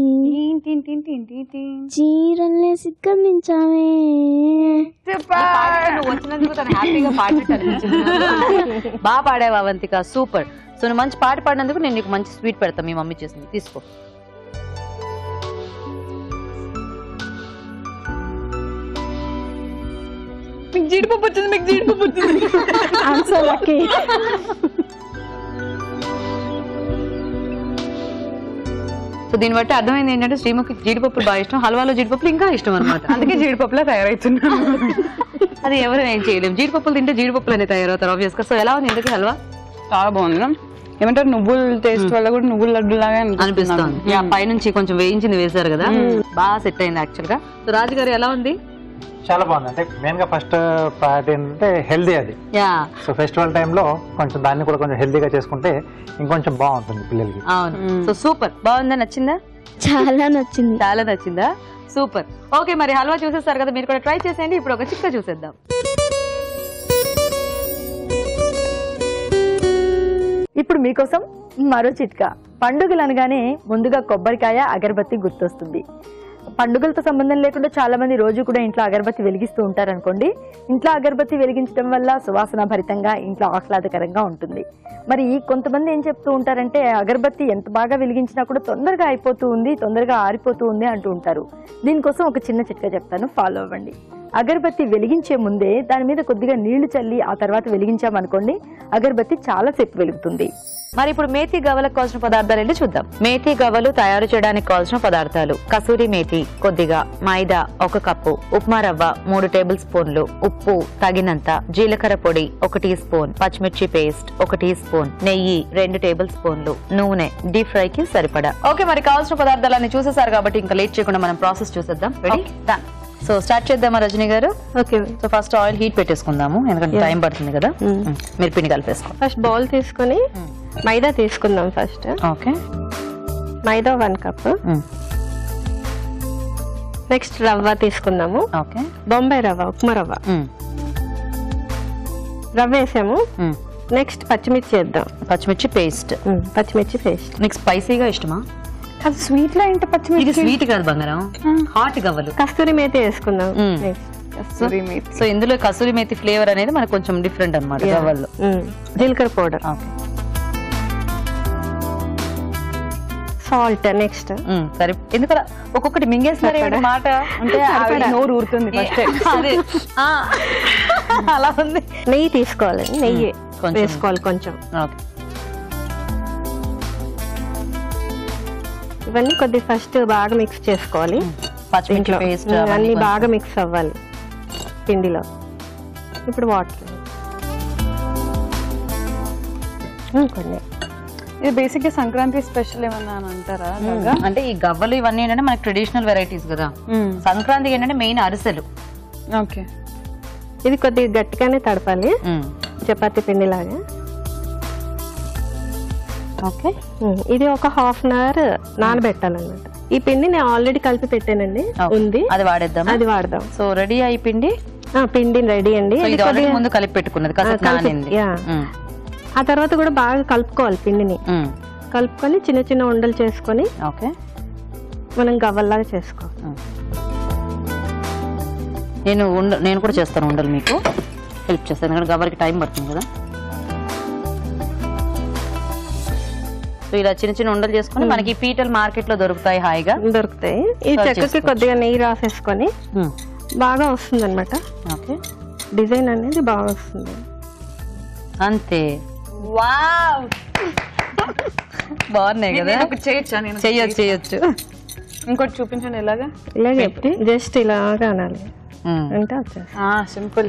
చీరల్లే సిగ్గమించావే. వచ్చినందుకు తను హ్యాపీగా పాడినట్టు అనిపించింది. బాగా పాడావు అవంతిక, సూపర్. సో నువ్వు మంచి పాట పాడినందుకు నేను నీకు మంచి స్వీట్ పెడతాను, మీ మమ్మీ చేసింది, తీసుకో. మీకు జీడిపప్పు వచ్చింది, మీకు జీడిపప్పు వచ్చింది. సో దీన్ని బట్టి అర్థమైంది ఏంటంటే శ్రీముఖి జీడిపప్పులు బాగా ఇష్టం, హల్వాలో జీడిపప్పులు ఇంకా ఇష్టం అనమాట. అందుకే జీడిపప్పులా తయారవుతున్నాను. అది ఎవరు ఏం చేయలేము, జీడిపప్పులు తింటే జీడిపప్పులు అనేది తయారవుతారు ఆబ్వియస్ గా. సో ఎలా ఉంది ఇందుకు హల్వా? చాలా బాగుంది. ఏమంటారు, నువ్వుల టేస్ట్ వల్ల కూడా నువ్వుల లడ్డు లాగా అనిపిస్తుంది. పైనుంచి కొంచెం వేయించింది వేశారు కదా, బాగా సెట్ అయింది యాక్చువల్ గా. సో రాజు గారు ఎలా ఉంది? చాలా బాగుంది. అంటే మెయిన్ గా ఫస్ట్ పార్ట్ ఏంటంటే హెల్దీ అది. సో ఫెస్టివల్ టైంలో కొంచెం దాన్ని కూడా కొంచెం హెల్దీగా చేసుకుంటే ఇంకొంచెం బాగుంటుంది పిల్లలకి. అవును. సో సూపర్, బాగుందా? నచ్చిందా? చాలా నచ్చింది. చాలా నచ్చిందా? సూపర్. ఓకే, మరి హల్వా చూసేస్తారు కదా, మీరు కూడా ట్రై చేసేయండి. ఇప్పుడు ఒక చిక్క చూసేద్దాం. ఇప్పుడు మీకోసం మరో చిట్కా. పండుగలు అనగానే ముందుగా కొబ్బరికాయ, అగరబత్తి గుర్తొస్తుంది. పండుగలతో సంబంధం లేకుండా చాలా మంది రోజు కూడా ఇంట్లో అగరబత్తి వెలిగిస్తూ ఉంటారు అనుకోండి. ఇంట్లో అగరబత్తి వెలిగించడం వల్ల సువాసన భరితంగా, ఇంట్లో ఆహ్లాదకరంగా ఉంటుంది. మరి కొంతమంది ఏం చెప్తూ ఉంటారంటే అగరబత్తి ఎంత బాగా వెలిగించినా కూడా తొందరగా అయిపోతూ ఉంది, తొందరగా ఆరిపోతూ ఉంది అంటూ ఉంటారు. దీనికోసం ఒక చిన్న చిట్కా చెప్తాను, ఫాలో అవ్వండి. అగరబత్తి వెలిగించే ముందే దాని మీద కొద్దిగా నీళ్లు చల్లి ఆ తర్వాత వెలిగించామనుకోండి, అగరబత్తి చాలా సేపు వెలుగుతుంది. మరి ఇప్పుడు మేథీ గవ్వలకు కావాల్సిన పదార్థాలు ఏంటో చూద్దాం. మేథీ గవ్వలు తయారు చేయడానికి కావాల్సిన పదార్థాలు: కసూరి మేథి కొద్దిగా, మైదా 1 కప్పు, ఉప్మా రవ్వ 3 టేబుల్ స్పూన్లు, ఉప్పు తగినంత, జీలకర్ర పొడి 1 టీ స్పూన్, పచ్చిమిర్చి పేస్ట్ 1 టీ స్పూన్, నెయ్యి 2 టేబుల్ స్పూన్లు, నూనె డీప్ ఫ్రై కి సరిపడా. ఓకే, మరి కావాల్సిన పదార్థాలన్నీ చూసేసారు కాబట్టి ఇంకా లేట్ చేయకుండా మనం ప్రాసెస్ చూసేద్దాం. రెడీ? సో స్టార్ట్ చేద్దామా రజనీ గారు? Okay. So first oil heat పెట్టేసుకుందాము, ఎందుకంటే టైం పడుతుంది కదా. మీరు పిండి కలిపేసుకో. ఫస్ట్ బౌల్ తీసుకొని మైదా తీసుకుందాం. ఫస్ట్ ఓకే, మైదా 1 కప్. నెక్స్ట్ రవ్వ తీసుకుందాము. ఓకే, బొంబాయి రవ్వ, ఉప్మా రవ్వ. రవ్వ వేసాము. నెక్స్ట్ పచ్చిమిర్చి వేద్దాం. పచ్చిమిర్చి పేస్ట్. పచ్చిమిర్చి పేస్ట్. నీకు స్పైసీగా ఇష్టమా? అది స్వీట్ లో ఏంటి పచ్చిమిర్చి? ఇది స్వీట్ కాదు బంగారం, హాట్ గవ్వలు. కస్తూరి మేతి వేసుకుందాం. సో ఇందులో కసూరి మేతి ఫ్లేవర్ అనేది మనకు కొంచెం డిఫరెంట్ అన్నమాట గవ్వల్లో. జీలకర్ర పౌడర్, ఓకే, సాల్ట్. నెక్స్ట్ సరే, ఎందుకలా ఒక్కొక్కటి మింగేస్తున్నారు మాట అంటే నోరు ఊరుతుంది ఫస్ట్. అలా ఉంది. నెయ్యి తీసుకోవాలి, నెయ్యి వేసుకోవాలి కొంచెం. ఓకే, ఇవన్నీ కొద్దిగా ఫస్ట్ బాగా మిక్స్ చేసుకోవాలి. పచ్చిమిర్చి పేస్ట్ అన్ని బాగా మిక్స్ అవ్వాలి పిండిలో. ఇప్పుడు వాటర్ కొన్ని. ఇది బేసిక్ గా సంక్రాంతి స్పెషల్ ఏమన్నా అని అంటారా? అంటే ఈ గవ్వలు ఇవన్నీ ఏంటంటే మనకి ట్రెడిషనల్ వెరైటీస్ కదా. సంక్రాంతికి ఏంటంటే మెయిన్ అరిసెలు. ఓకే, ఇది కొద్దిగా గట్టిగానే తడపాలి, చపాతీ పిండి లాగా. ఓకే, ఇది ఒక 1/2 అవర్ నానబెట్టాలన్నమాట. ఈ పిండి నేను ఆల్రెడీ కలిపి పెట్టానండి, ఉంది, అది వాడేద్దాం. అది వాడదాం. సో రెడీ అయి పిండి, పిండి రెడీ అండి. ముందు కలిపి పెట్టుకున్నది కాసేపు నానింది. ఆ తర్వాత కూడా బాగా కలుపుకోవాలి పిండిని. కలుపుకొని చిన్న చిన్న ఉండలు చేసుకొని ఓకే మనం గవ్వల్లాగా చేసుకోవాలి. నేను కూడా చేస్తాను ఉండలు, మీకు హెల్ప్ చేస్తాను, ఎందుకంటే గవ్వరికి టైం పడుతుంది కదా. సో ఇలా చిన్న చిన్న ఉండలు చేసుకుని మనకి పీటలు మార్కెట్ లో దొరుకుతాయి, హాయిగా దొరుకుతాయి. ఈ చెక్కకి కొద్దిగా నెయ్యి రాసేసుకొని బాగా వస్తుంది అనమాట. ఓకే, డిజైన్ అనేది బాగా వస్తుంది అంతే. వావ్, బాగున్నాయి కదా. చేయొచ్చు. చేయొచ్చు. ఇంకోటి చూపించండి ఎలాగా. ఇలాగే జస్ట్ ఇలాగా అనాలి. అంటే వచ్చేసి సింపుల్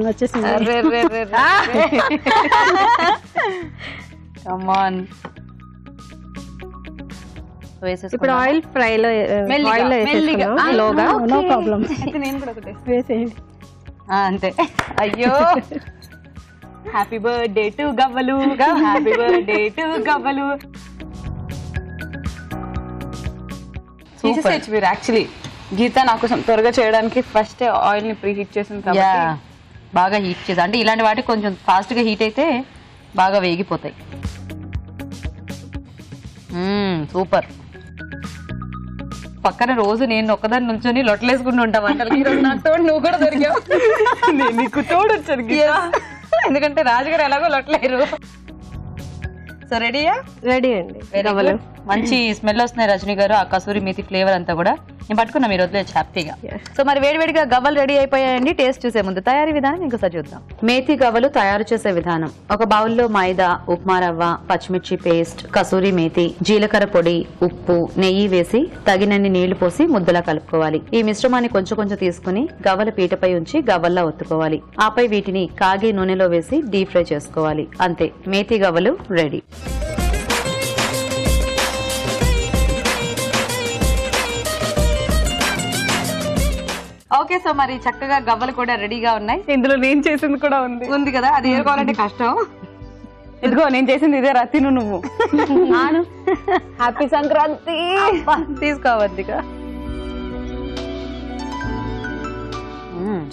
వచ్చేసింది. కమాన్. ఇప్పుడు ఆయిల్ ఫ్రైలో ఆయిల్ లోగా నో ప్రాబ్లం, నేను కూడా ఒకటే వేసేయండి. అంతే. అయ్యో హ్యాపీ బర్త్డే టు గవ్వలు, హ్యాపీ బర్త్డే టు గవ్వలు. తీసేసేయచ్చు మీరు. యాక్చువల్లీ గీత నా కోసం త్వరగా చేయడానికి ఫస్ట్ ఆయిల్ ని ప్రీ హీట్ చేసింది కాబట్టి బాగా హీట్ చేసి, అంటే ఇలాంటి వాటికి కొంచెం ఫాస్ట్ గా హీట్ అయితే బాగా వేగిపోతాయి. సూపర్. పక్కన రోజు నేను ఒక్కదాన్ని నుంచొని లొట్టలేసుకుంటూ ఉంటా వంటలకి. ఈరోజు నాకు తోడు నువ్వు కూడా దొరికావు. నీకు తోడు వచ్చాను ఎందుకంటే రాజుగారు ఎలాగో లొట్టలేరు. సో రెడీయా? రెడీ అండి. గవ్వలు మంచి స్మెల్ వస్తున్నాయి రజనీ గారు. ఆ కసూరి మేతి ఫ్లేవర్ అంతా కూడా నేను పట్టుకున్నా, మీరు వదిలేచ్చు హ్యాపీగా. సో మరి వేడివేడిగా గవ్వలు రెడీ అయిపోయాయండి. టేస్ట్ చూసే ముందు తయారీ విధానం ఇంకోసారి చూద్దాం. మేతి గవ్వలు తయారు చేసే విధానం. ఒక బౌల్లో మైదా, ఉప్మా రవ్వ, పచ్చిమిర్చి పేస్ట్, కసూరి మేతి, జీలకర్ర పొడి, ఉప్పు, నెయ్యి వేసి తగినన్ని నీళ్లు పోసి ముద్దలా కలుపుకోవాలి. ఈ మిశ్రమాన్ని కొంచెం కొంచెం తీసుకుని గవ్వల పీటపై ఉంచి గవ్వల్లా ఒత్తుకోవాలి. ఆపై వీటిని కాగే నూనెలో వేసి డీప్ ఫ్రై చేసుకోవాలి. అంతే, మేతి గవ్వలు రెడీ. ఓకే, సో మరి చక్కగా గవ్వలు కూడా రెడీగా ఉన్నాయి. ఇందులో నేను చేసింది కూడా ఉంది కదా, అది ఏరుకోవాలంటే కష్టం. ఇదిగో నేను చేసింది ఇదే రా, తిను నువ్వు. హ్యాపీ సంక్రాంతి. తీసుకోవద్దిగా.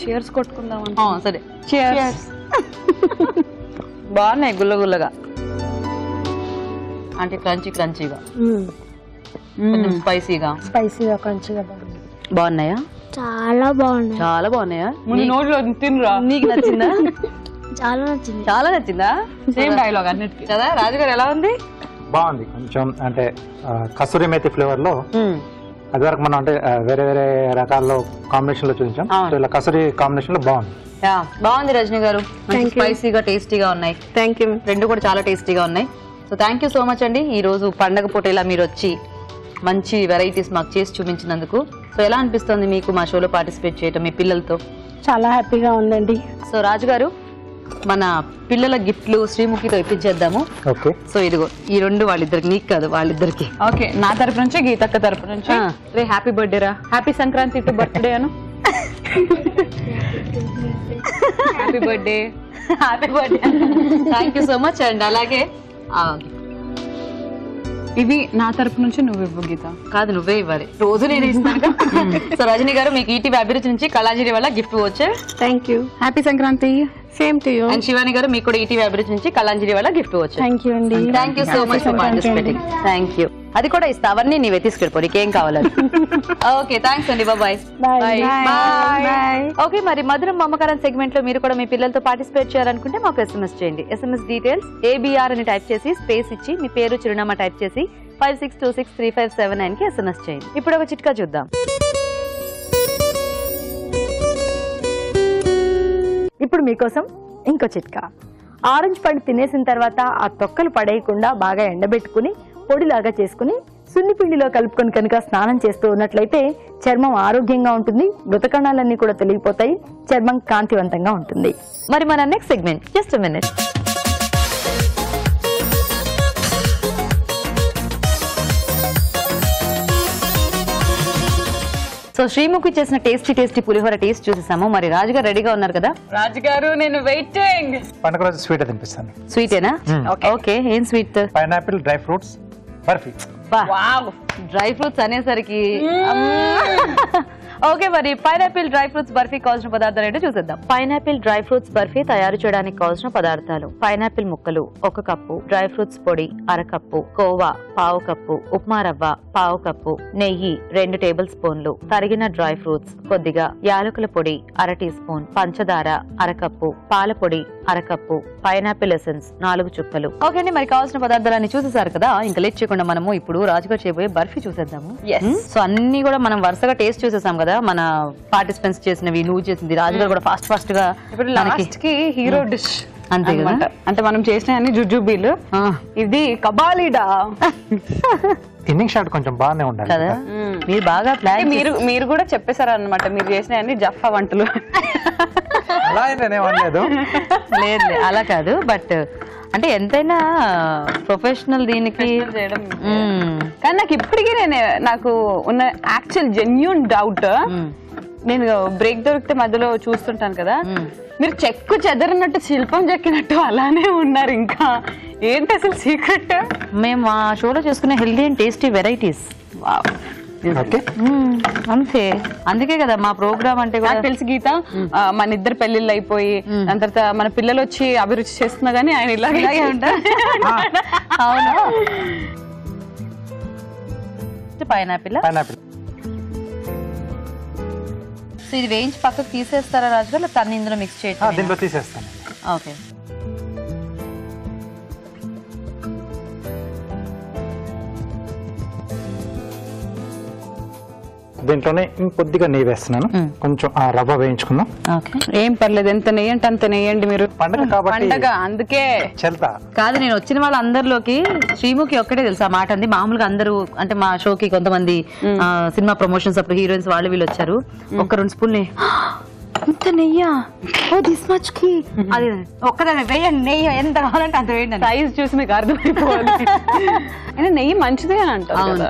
చీర్స్ కొట్టుకుందాం. సరే, చీర్స్. బాగున్నాయి గుల్ల గుల్లగా, అంటే క్రంచీ క్రంచీగా, కొంచెం స్పైసీగా క్రంచీగా బాగున్నాయా? చాలా బాగున్నాయి. చాలా బాగున్నాయా? ముందు నోట్లో తినురా. నీకు నచ్చిందా? చాలా నచ్చింది. చాలా నచ్చిందా? సేమ్ డైలాగ్ అన్నిటికీ కదా. రాజుగారు ఎలా ఉంది? బాగుంది. కొంచెం అంటే కసూరి మేతి ఫ్లేవర్ లో అది వరకు మనం అంటే వేరే వేరే రకాల్లో కాంబినేషన్ లో చూపించాం. సో ఇలా కసూరి కాంబినేషన్ లో బాగుంది. బాగుంది రజనీ గారు. స్పైసీగా టేస్టీగా ఉన్నాయి. Thank you. రెండు కూడా చాలా టేస్టీగా ఉన్నాయి. So thank you so much అండి. ఈ రోజు పండగ పూట ఇలా మీరు వచ్చి మంచి వెరైటీస్ మాకు చేసి చూపించినందుకు. సో ఎలా అనిపిస్తుంది మీకు మా షోలో పార్టిసిపేట్ చేయటం మీ పిల్లలతో? చాలా హ్యాపీగా ఉందండి. సో రాజు గారు, మన పిల్లల గిఫ్ట్లు శ్రీముఖితో ఇప్పించేద్దాము. ఓకే, సో ఇదిగో ఈ రెండు వాళ్ళిద్దరికి, నీకు కాదు వాళ్ళిద్దరికి. ఓకే, నా తరపు నుంచి గీతక్క తరపు నుంచి రే హ్యాపీ బర్త్డే రా. Happy Sankranti to birthday Anu. Happy birthday. Happy birthday. Thank you so much అండి. అలాగే ఇవి నా తరపు నుంచి నువ్వు ఇవ్వు గీత. కాదు, నువ్వే ఇవ్వాలి, రోజు నేను ఇస్తాను. సో రజనీ గారు, మీకు ఈటీవీ అభిరుచి నుంచి కళాంజలి వల్ల గిఫ్ట్ వచ్చే. Thank you. Happy Sankranti. Same to you. And Shivani గారు, మీకు కూడా ఈటీవీ అభిరుచి నుంచి కళాంజలి వల్ల గిఫ్ట్ వచ్చే. థ్యాంక్ యూ అండి. Thank you so much for participating. Thank you. అది కూడా ఇస్తా, అవన్నీ నీవే తీసుకెళ్ళిపో, నీకేం కావాలి. ఓకే, థ్యాంక్స్ అండి. Bye bye. ఓకే, మరి మధురం మమకారం సెగ్మెంట్ లో మీరు కూడా మీ పిల్లలతో పార్టిసిపేట్ చేయాలనుకుంటే మాకు SMS చేయండి. SMS డీటెయిల్స్ ABR అని టైప్ చేసి స్పేస్ ఇచ్చి మీ పేరు చిరునామా టైప్ చేసి 56263579 కి SMS చేయండి. ఇప్పుడు ఒక చిట్కా చూద్దాం. ఇప్పుడు మీకోసం ఇంకో చిట్కా. ఆరెంజ్ పండు తినేసిన తర్వాత ఆ తొక్కలు పడేయకుండా బాగా ఎండబెట్టుకుని పొడిలాగా చేసుకుని సున్నిపిండిలో కలుపుకొని కనుక స్నానం చేస్తూ ఉన్నట్లయితే చర్మం ఆరోగ్యంగా ఉంటుంది, మృతకణాలన్నీ కూడా తొలగిపోతాయి, చర్మం కాంతివంతంగా ఉంటుంది. మరి మన next segment, just minute. So Sreemukhi చేసిన టేస్టీ పులిహోర టేస్ట్ చూసేసాము. మరి రాజుగారు రెడీగా ఉన్నారు కదా? రాజుగారు, నేను వెయిటింగ్. పండుగ రోజు స్వీట్ తినిపిస్తాను. స్వీటేనా? ఓకే, ఏం sweet? Pineapple dry fruits barfi. Dry fruits అనేసరికి ఓకే, మరి పైనాపిల్ డ్రై ఫ్రూట్స్ బర్ఫీ కావాల్సిన పదార్థాలు ఏంటో చూసేద్దాం. పైనాపిల్ డ్రై ఫ్రూట్స్ బర్ఫీ తయారు చేయడానికి కావాల్సిన పదార్థాలు: పైనాపిల్ ముక్కలు 1 కప్పు, డ్రై ఫ్రూట్స్ పొడి 1/2 కప్పు, కోవా 1/2 కప్పు, ఉప్మా రవ్వ 1/2 కప్పు, నెయ్యి 2 టేబుల్ స్పూన్లు, తరిగిన డ్రై ఫ్రూట్స్ కొద్దిగా, యాలకుల పొడి 1/2 టీ స్పూన్, పంచదార 1/2 కప్పు, పాల పొడి 1/2 కప్పు, పైనాపిల్ ఎసెన్స్ 4 చుక్కలు. ఓకే అండి, మరి కావాల్సిన పదార్థాలన్నీ చూసేసారు కదా. ఇంకా లేట్ చేయకుండా మనము ఇప్పుడు రాజుగారు చేయబోయే బర్ఫీ చూసేద్దాము. సో అన్ని కూడా మనం వరుసగా టేస్ట్ చూసేసాం కదా, మన పార్టిసిపెంట్స్ చేసినవి, నువ్వు చేసింది. రాజుగారు కూడా ఫాస్ట్ గా ఇప్పుడు లాస్ట్ కి హీరో డిష్ అంతే కదా. అంటే మనం చేసిన అన్ని జుజుబీలు, ఇది కబాలీడా. ఇన్నింగ్ షాట్ కొంచెం బాగానే ఉండాలి కదా కదా. మీరు బాగా ప్లాన్ మీరు కూడా చెప్పేశారు అనమాట మీరు చేసిన అన్ని జఫా వంటలు. అలా అయితేనే అనలేదు. లేదు అలా కాదు, బట్ అంటే ఎంతైనా ప్రొఫెషనల్ దీనికి కానీ నాకు ఇప్పటికీ నాకు ఉన్న యాక్చువల్ జెన్యూన్ డౌట్, నేను బ్రేక్ దొరికితే మధ్యలో చూస్తుంటాను కదా, మీరు చెక్కు చెదరినట్టు శిల్పం చెక్కినట్టు అలానే ఉన్నారు. ఇంకా ఏంటి అసలు సీక్రెట్? మేము ఆ షోలో చేసుకునే healthy and tasty varieties. Okay అంతే, అందుకే కదా మా ప్రోగ్రామ్ అంటే కూడా. నాకు తెలిసి గీత మన ఇద్దరు పెళ్లిళ్ళు అయిపోయి దాని తర్వాత మన పిల్లలు వచ్చి అభిరుచి చేస్తున్నా గానీ ఆయన ఇలాగే ఉంటారు. అవును. పైనాపిల్ సో ఇది వేయించి పక్కకు తీసేస్తారా రాజు గారు, తను ఇందులో మిక్స్ చేయొచ్చు? దీంట్లో తీసేస్తాను. ఓకే. దీంట్లోనే ఇంకొద్దిగా నెయ్యి వేస్తున్నాను, కొంచెం రవ్వ వేయించుకుందాం. ఏం పర్లేదు, ఎంత నెయ్యంటే అంత నెయ్యండి. మీరు పండగ కాబట్టి పండగ అందుకే చెల్తా కాదు. నేను వచ్చిన వాళ్ళందరిలోకి శ్రీముఖి ఒక్కటే తెలుసు ఆ మాట అంది. మామూలుగా అందరూ అంటే మా షోకి కొంతమంది సినిమా ప్రమోషన్స్ అప్పుడు హీరోయిన్స్ వాళ్ళు వీళ్ళు వచ్చారు, ఒక్క 2 స్పూన్ ఇంత నెయ్యా, ఓ దిస్ మచ్ కి, అది ఒక్కదాన్ని వేయండి, నెయ్యి ఎంత కావాలంటే అంత వేయండి. సైజ్ చూసి మీకు అర్థమైపోవాలి. నెయ్యి మంచిదే అని అంటారు.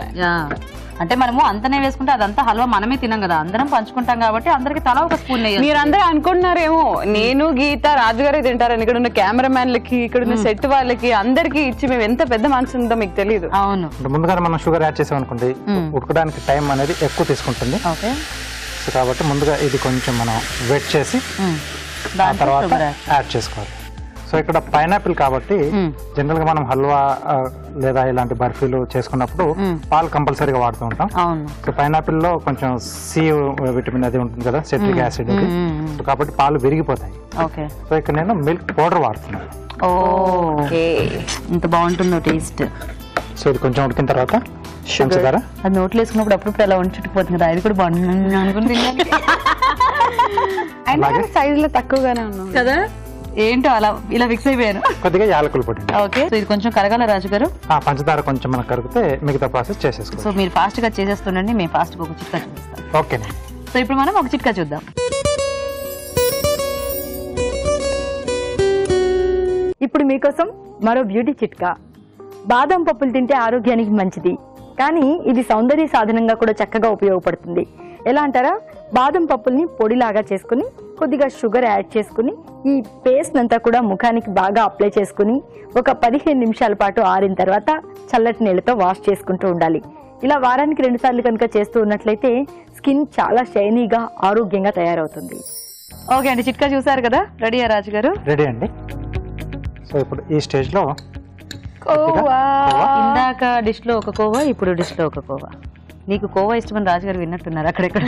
అంటే మనము అంతనే వేసుకుంటే అదంతా హల్వా మనమే తినం కదా, అందరం పంచుకుంటాం కాబట్టి అందరికి తలా ఒక స్పూన్ నెయ్యి. మీరందరూ అనుకుంటున్నారేమో నేను గీత రాజుగారే తింటారని, ఇక్కడ ఉన్న కెమెరామ్యాన్లకి ఇక్కడ ఉన్న సెట్ వాళ్ళకి అందరికి ఇచ్చి మేము ఎంత పెద్ద మనసు ఉందో మీకు తెలియదు. అవును, ముందుగానే మనం షుగర్ యాడ్ చేసాం అనుకోండి, ఉడకడానికి టైం అనేది ఎక్కువ తీసుకుంటుంది. ఓకే. సో కాబట్టి ముందుగా ఇది కొంచెం మనం వెట్ చేసి ఆ తర్వాత యాడ్ చేసుకోవాలి. సో ఇక్కడ పైనాపిల్ కాబట్టి జనరల్ గా మనం హల్వా లేదా ఇలాంటి బర్ఫీలు చేసుకున్నప్పుడు పాలు కంపల్సరీగా వాడుతూ ఉంటాం. సో పైనాపిల్ లో కొంచెం సి విటమిన్ అది ఉంటుంది కదా, సిట్రిక్ యాసిడ్ అది, కాబట్టి పాలు విరిగిపోతాయి. సో ఇక్కడ నేను మిల్క్ పౌడర్ వాడుతున్నాను. ఓకే, ఇంత బాగుంటుందో టేస్ట్. సో ఇది కొంచెం ఉడికిన తర్వాత పంచదార, అది నోట్లు వేసుకున్నప్పుడు అప్పుడు అలా చుట్టుకుపోతుంది కదా, అది కూడా బాగుంటుంది అనుకుంటుంది సైజ్ లో తక్కువగానే ఉన్నాం కదా. ఏంటో అలా ఇలా ఫిక్స్ అయిపోయాను. కొద్దిగా యాలకుల పొడి. ఓకే, సో ఇది కొంచెం కరగాల రాజు గారు. పంచదార కొంచెం మనకు కరిగితే మిగతా ప్రాసెస్ చేసేసుకో. సో మీరు ఫాస్ట్ గా చేసేస్తుండండి, మేము ఫాస్ట్ గా ఒక చిట్కా చూపిస్తాం. ఓకే. సో ఇప్పుడు మనం ఒక చిట్కా చూద్దాం. ఇప్పుడు మీకోసం మరో బ్యూటీ చిట్కా. బాదం పప్పులు తింటే ఆరోగ్యానికి మంచిది, కానీ ఇది సౌందర్య సాధనంగా కూడా చక్కగా ఉపయోగపడుతుంది. ఎలా అంటారా, బాదం పప్పుల్ని పొడిలాగా చేసుకుని కొద్దిగా షుగర్ యాడ్ చేసుకుని ఈ పేస్ట్ అంతా కూడా ముఖానికి బాగా అప్లై చేసుకుని ఒక 15 నిమిషాల పాటు ఆరిన తర్వాత చల్లటి నీళ్ళతో వాష్ చేసుకుంటూ ఉండాలి. ఇలా వారానికి 2 సార్లు కనుక చేస్తూ ఉన్నట్లయితే స్కిన్ చాలా షైనీగా ఆరోగ్యంగా తయారవుతుంది. ఓకే అండి, చిట్కా చూసారు కదా. రెడీయా రాజు గారు? రెడీ అండి. సో ఇప్పుడు ఈ స్టేజ్ లో ఇందాక డిష్ లో ఒక కోవా, ఇప్పుడు డిష్ లో ఒక కోవా. నీకు కోవా ఇష్టమని రాజు గారు విన్నట్టున్నారు అక్కడెక్కడ.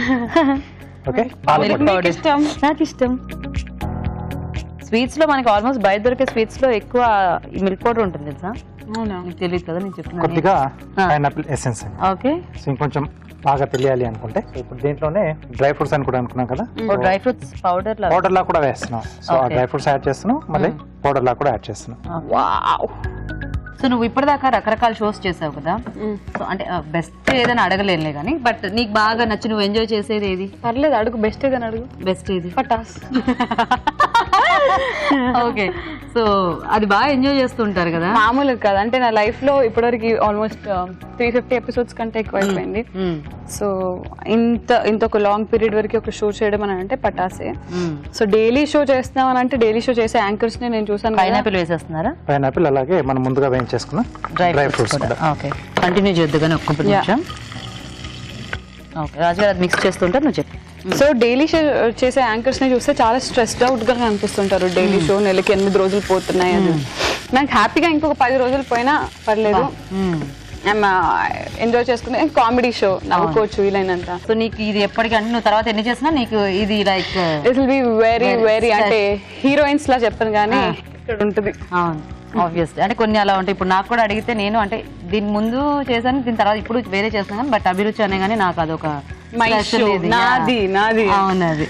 నాకు ఇష్టం. స్వీట్స్ లో మనకి ఆల్మోస్ట్ బయట దొరికే స్వీట్స్ లో ఎక్కువ మిల్క్ పౌడర్ ఉంటుంది తెలుసా? నీకు తెలియదు కదా, నేను చెప్తున్నాను. కొద్దిగా పైనాపిల్ ఎసెన్స్. ఓకే, ఇంకొంచెం బాగా తెలియాలి అనుకుంటే ఇప్పుడు దీంట్లోనే డ్రై ఫ్రూట్స్ అని కూడా అనుకున్నాం కదా, డ్రై ఫ్రూట్స్ పౌడర్ లా కూడా వేస్తున్నాం. సో ఆ డ్రై ఫ్రూట్స్ యాడ్ చేస్తున్నాం, మళ్ళీ పౌడర్ లా కూడా యాడ్ చేస్తున్నాం. సో నువ్వు ఇప్పటిదాకా రకరకాల షోస్ చేసావు కదా, సో అంటే బెస్ట్ ఏదైనా అడగలేనులే కానీ, బట్ నీకు బాగా నచ్చి నువ్వు ఎంజాయ్ చేసేది ఏది? పర్లేదు అడుగు, బెస్ట్ ఏదని అడుగు. బెస్ట్ ఏది? పటాస్. ఓకే, సో అది బాగా ఎంజాయ్ చేస్తుంటారు కదా. మామూలుగా కదా, అంటే నా లైఫ్ లో ఇప్పటివరకు ఆల్మోస్ట్ 350 ఎపిసోడ్స్ కంటే ఎక్కువ అయిపోయింది. సో ఇంత ఒక లాంగ్ పీరియడ్ వరకు ఒక షో చేయడం అని అంటే పటాసే. సో డైలీ షో చేస్తున్నాం అని అంటే డైలీ షో చేసే యాంకర్స్ ని నేను చూసాను. పైనాపిల్ వేసేస్తున్నారా? పైనాపిల్ అలాగే మనం ముందుగా వేయించేసుకున్నాం డ్రై ఫ్రూట్స్. ఓకే, కంటిన్యూ చేద్దు కానీ ఒక్క నిమిషం. ఓకే, రాజుగారు అది మిక్స్ చేస్తుంటారు, నువ్వు చెప్పు. సో డైలీ షో చేసే యాంకర్స్ ని చూస్తే చాలా స్ట్రెస్డ్ అవుట్ గా అనిపిస్తుంటారు. డైలీ షో నెలకి 8 రోజులు పోతున్నాయి అని. నాకు హ్యాపీగా ఇంకొక 10 రోజులు పోయినా పర్లేదు, ఎంజాయ్ చేసుకునే కామెడీ షో, నవ్వుకోవచ్చు వీలైనంత. సో నీకు ఇది ఎప్పటికంటే నువ్వు తర్వాత ఎన్ని చేసినా నీకు ఇది like it will be very very అంటే హీరోయిన్స్ లా చెప్పను కానీ ఇక్కడ ఉంటుంది. అవును, ఆబ్వియస్లీ. అంటే కొన్ని అలా ఉంటాయి. ఇప్పుడు నాకు కూడా అడిగితే నేను అంటే దీని ముందు చేశాను, దీని తర్వాత ఇప్పుడు వేరే చేస్తాను కానీ, బట్ అభిరుచి అనే కానీ నాకు అదొక నాది. అవునది.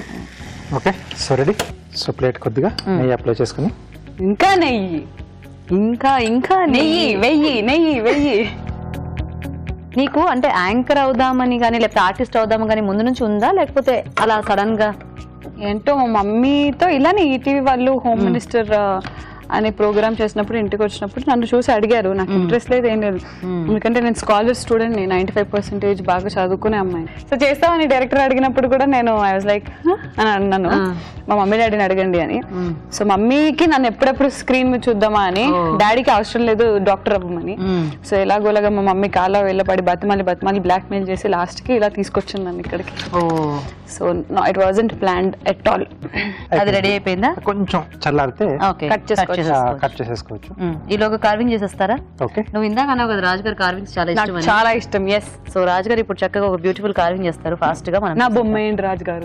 Okay, so ready. So plate కొద్దిగా నెయ్యి అప్లై చేసుకుని ఇంకా నెయ్యి, ఇంకా నెయ్యి వెయ్యి. నీకు అంటే యాంకర్ అవుదామని కానీ లేకపోతే ఆర్టిస్ట్ అవుదామని కానీ ముందు నుంచి ఉందా, లేకపోతే అలా సడన్ గా? ఏంటో మా మమ్మీతో ఇలానే ఈటీవీ వాళ్ళు హోమ్ మినిస్టర్ అనే ప్రోగ్రామ్ చేసినప్పుడు ఇంటికి వచ్చినప్పుడు నన్ను చూసి అడిగారు. నాకు ఇంట్రెస్ట్ లేదు, ఏం లేదు, ఎందుకంటే నేను స్కాలర్ స్టూడెంట్, 95% బాగా చదువుకునే అమ్మాయి. సో చేస్తామని డైరెక్టర్ అడిగినప్పుడు కూడా నేను ఐ వాజ్ లైక్ అని అన్నాను, మా మమ్మీ డాడీని అడగండి అని. సో మమ్మీకి నన్ను ఎప్పుడెప్పుడు స్క్రీన్ మీద చూద్దామా అని, డాడీకి అవసరం లేదు డాక్టర్ అవ్వమని. సో ఎలాగోలాగా మా మమ్మీ కాలా వెళ్ళపడి బతిమాలి బ్లాక్ మెయిల్ చేసి లాస్ట్ కి ఇలా తీసుకొచ్చింది నన్ను ఇక్కడికి. So it wasn't planned at all. అది రెడీ అయిపోయిందా? కొంచెం చల్లారితే కట్ చేసేసుకోవచ్చు. ఈలోగా కార్వింగ్ చేసేస్తారా? ఓకే. నువ్వు ఇందాక అన్నావు కదా రాజు గారు కార్వింగ్స్ చాలా ఇష్టం అని. చాలా ఇష్టం. ఎస్. సో రాజు గారు ఇప్పుడు చక్కగా ఒక బ్యూటిఫుల్ కార్వింగ్ చేస్తారు ఫాస్ట్ గా. మనం నా బొమ్మ ఏంటి రాజు గారు?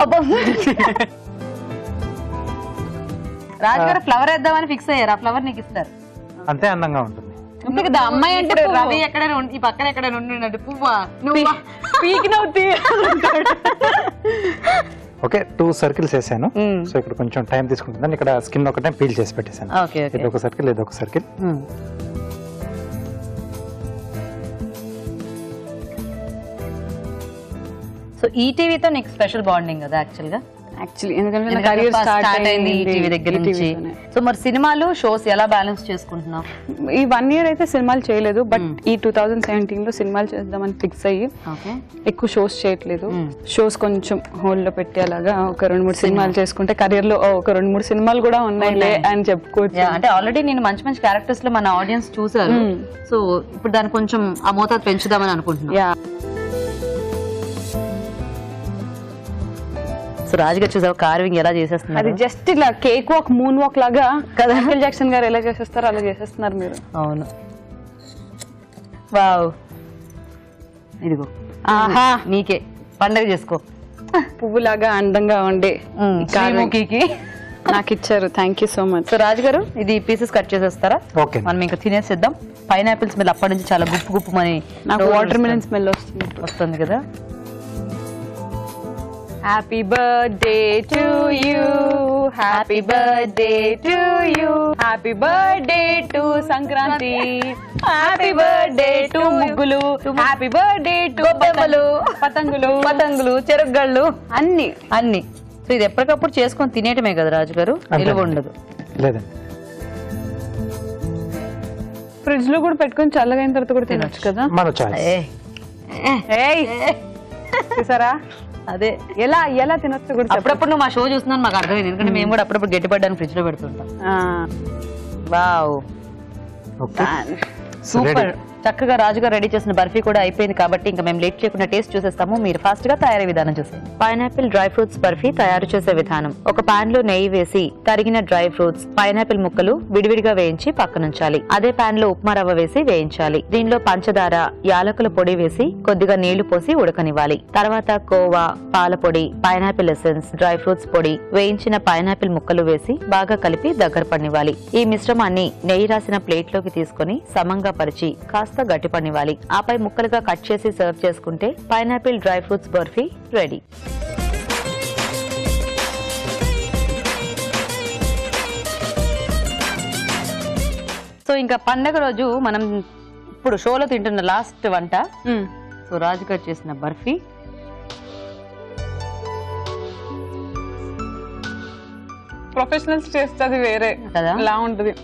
రాజు గారు ఫ్లవర్ వేద్దామని ఫిక్స్ అయ్యారు, ఆ ఫ్లవర్ నీకు ఇస్తారు. అంతే అందంగా ఉంటుంది. అంతే కదా అమ్మాయి అంటే. రవి ఎక్కడైనా ఈ పక్కన ఎక్కడైనా ఉండి పువ్వా నువ్వు పీకినవుతీ. ఓకే, 2 సర్కిల్స్ వేసాను. సో ఇక్కడ కొంచెం టైం తీసుకుంటుందని ఇక్కడ స్కిన్ ఒకటే పీల్ చేసి పెట్టేశాను. ఇది ఒక సర్కిల్, ఇది ఒక సర్కిల్. సో ఈటీవీతో నీకు స్పెషల్ బాండింగ్ కదా యాక్చువల్లీ, ఎందుకంటే నా career start అయింది ఈటీవీ దగ్గర నుంచి. సో మరి సినిమాలు షోస్ ఎలా బ్యాలెన్స్ చేసుకుంటున్నావు? ఈ 1 year అయితే సినిమాలు చేయలేదు, బట్ ఈ 2017 లో సినిమాలు చేద్దామని ఫిక్స్ అయ్యి ఎక్కువ షోస్ చేయట్లేదు. షోస్ కొంచెం హోల్డ్ లో పెట్టి అలాగా ఒక 2-3 సినిమాలు చేసుకుంటే కెరియర్ లో ఒక 2-3 సినిమాలు కూడా ఉన్నాయి అని చెప్పుకోవచ్చు. అంటే ఆల్రెడీ నేను మంచి మంచి క్యారెక్టర్స్ లో మన ఆడియన్స్ చూసారు. సో ఇప్పుడు దాన్ని కొంచెం ఆ మోతాదు పెంచుదామని అనుకుంటున్నా. సో రాజుగారు చూసావు కార్వింగ్ ఎలా చేసేస్తున్నారు? అది జస్ట్ ఇలా కేక్ వాక్, మూన్ వాక్ లాగా కదా మైకేల్ జాక్సన్ గారు ఎలా చేసేస్తారో అలా చేసేస్తున్నారు మీరు. అవును. వావ్, ఇదిగో ఆహా నీకే పండగ చేసుకో. పువ్వులాగా అందంగా ఉండే శ్రీముఖికి నాకు ఇచ్చారు. Thank you so much. So రాజుగారు ఇది పీసెస్ కట్ చేసేస్తారా? ఓకే, మనం ఇంకా తినేసేద్దాం. పైనాపిల్ స్మెల్ అప్పటి నుంచి చాలా గుప్పు గుప్పు అని నాకు వాటర్ మిలన్ స్మెల్ వస్తుంది కదా. Happy birthday to you, happy birthday to you, happy birthday to Sankranti, happy birthday to ముగ్గులు, హ్యాపీ బర్త్డే టు బొమ్మలు, పతంగులు, చెరుగళ్ళు అన్ని. సో ఇది ఎప్పటికప్పుడు చేసుకొని తినేయటమే కదా రాజుగారు, నిలువ ఉండదు. లేదండి, ఫ్రిడ్జ్ లో కూడా పెట్టుకొని చల్లగైన తర్వాత కూడా తినొచ్చు కదా. మన చాయిస్. చూసారా అదే ఎలా తినొచ్చు కూడా. అప్పుడప్పుడు నువ్వు మా షో చూస్తున్నాను మాకు అర్థమైంది, ఎందుకంటే మేము కూడా అప్పుడప్పుడు గట్టిపడ్డానికి ఫ్రిడ్జ్ లో పెడుతుంటాం. Wow, super. చక్కగా రాజుగారు రెడీ చేసిన బర్ఫీ కూడా అయిపోయింది కాబట్టి ఇంకా మేము లేట్ చేయకుండా టేస్ట్ చూసేస్తాము. మీరు ఫాస్ట్ గా తయారీ విధానం చూసేయండి. పైనాపిల్ డ్రై ఫ్రూట్స్ బర్ఫీ తయారు చేసే విధానం: ఒక పాన్ లో నెయ్యి వేసి తరిగిన డ్రై ఫ్రూట్స్, పైనాపిల్ ముక్కలు విడివిడిగా వేయించి పక్కనుంచాలి. అదే పాన్ లో ఉప్మా రవ్వ వేసి వేయించాలి. దీనిలో పంచదార, యాలకుల పొడి వేసి కొద్దిగా నీళ్లు పోసి ఉడకనివ్వాలి. తర్వాత కోవా, పాల పొడి, పైనాపిల్ ఎసెన్స్, డ్రై ఫ్రూట్స్ పొడి, వేయించిన పైనాపిల్ ముక్కలు వేసి బాగా కలిపి దగ్గర పడినివ్వాలి. ఈ మిశ్రమాన్ని నెయ్యి రాసిన ప్లేట్ లోకి తీసుకుని సమంగా పరిచి కాస్త గట్టి పనివ్వాలి. ఆపై ముక్కలుగా కట్ చేసి సర్వ్ చేసుకుంటే pineapple dry fruits barfi ready. So ఇంకా పండగ రోజు మనం ఇప్పుడు షోలో తింటున్న లాస్ట్ వంట. సో రాజుగారు చేసిన బర్ఫీ. ప్రొఫెషనల్స్ చేస్తుంది వేరే కదా, ఇలా ఉంటది.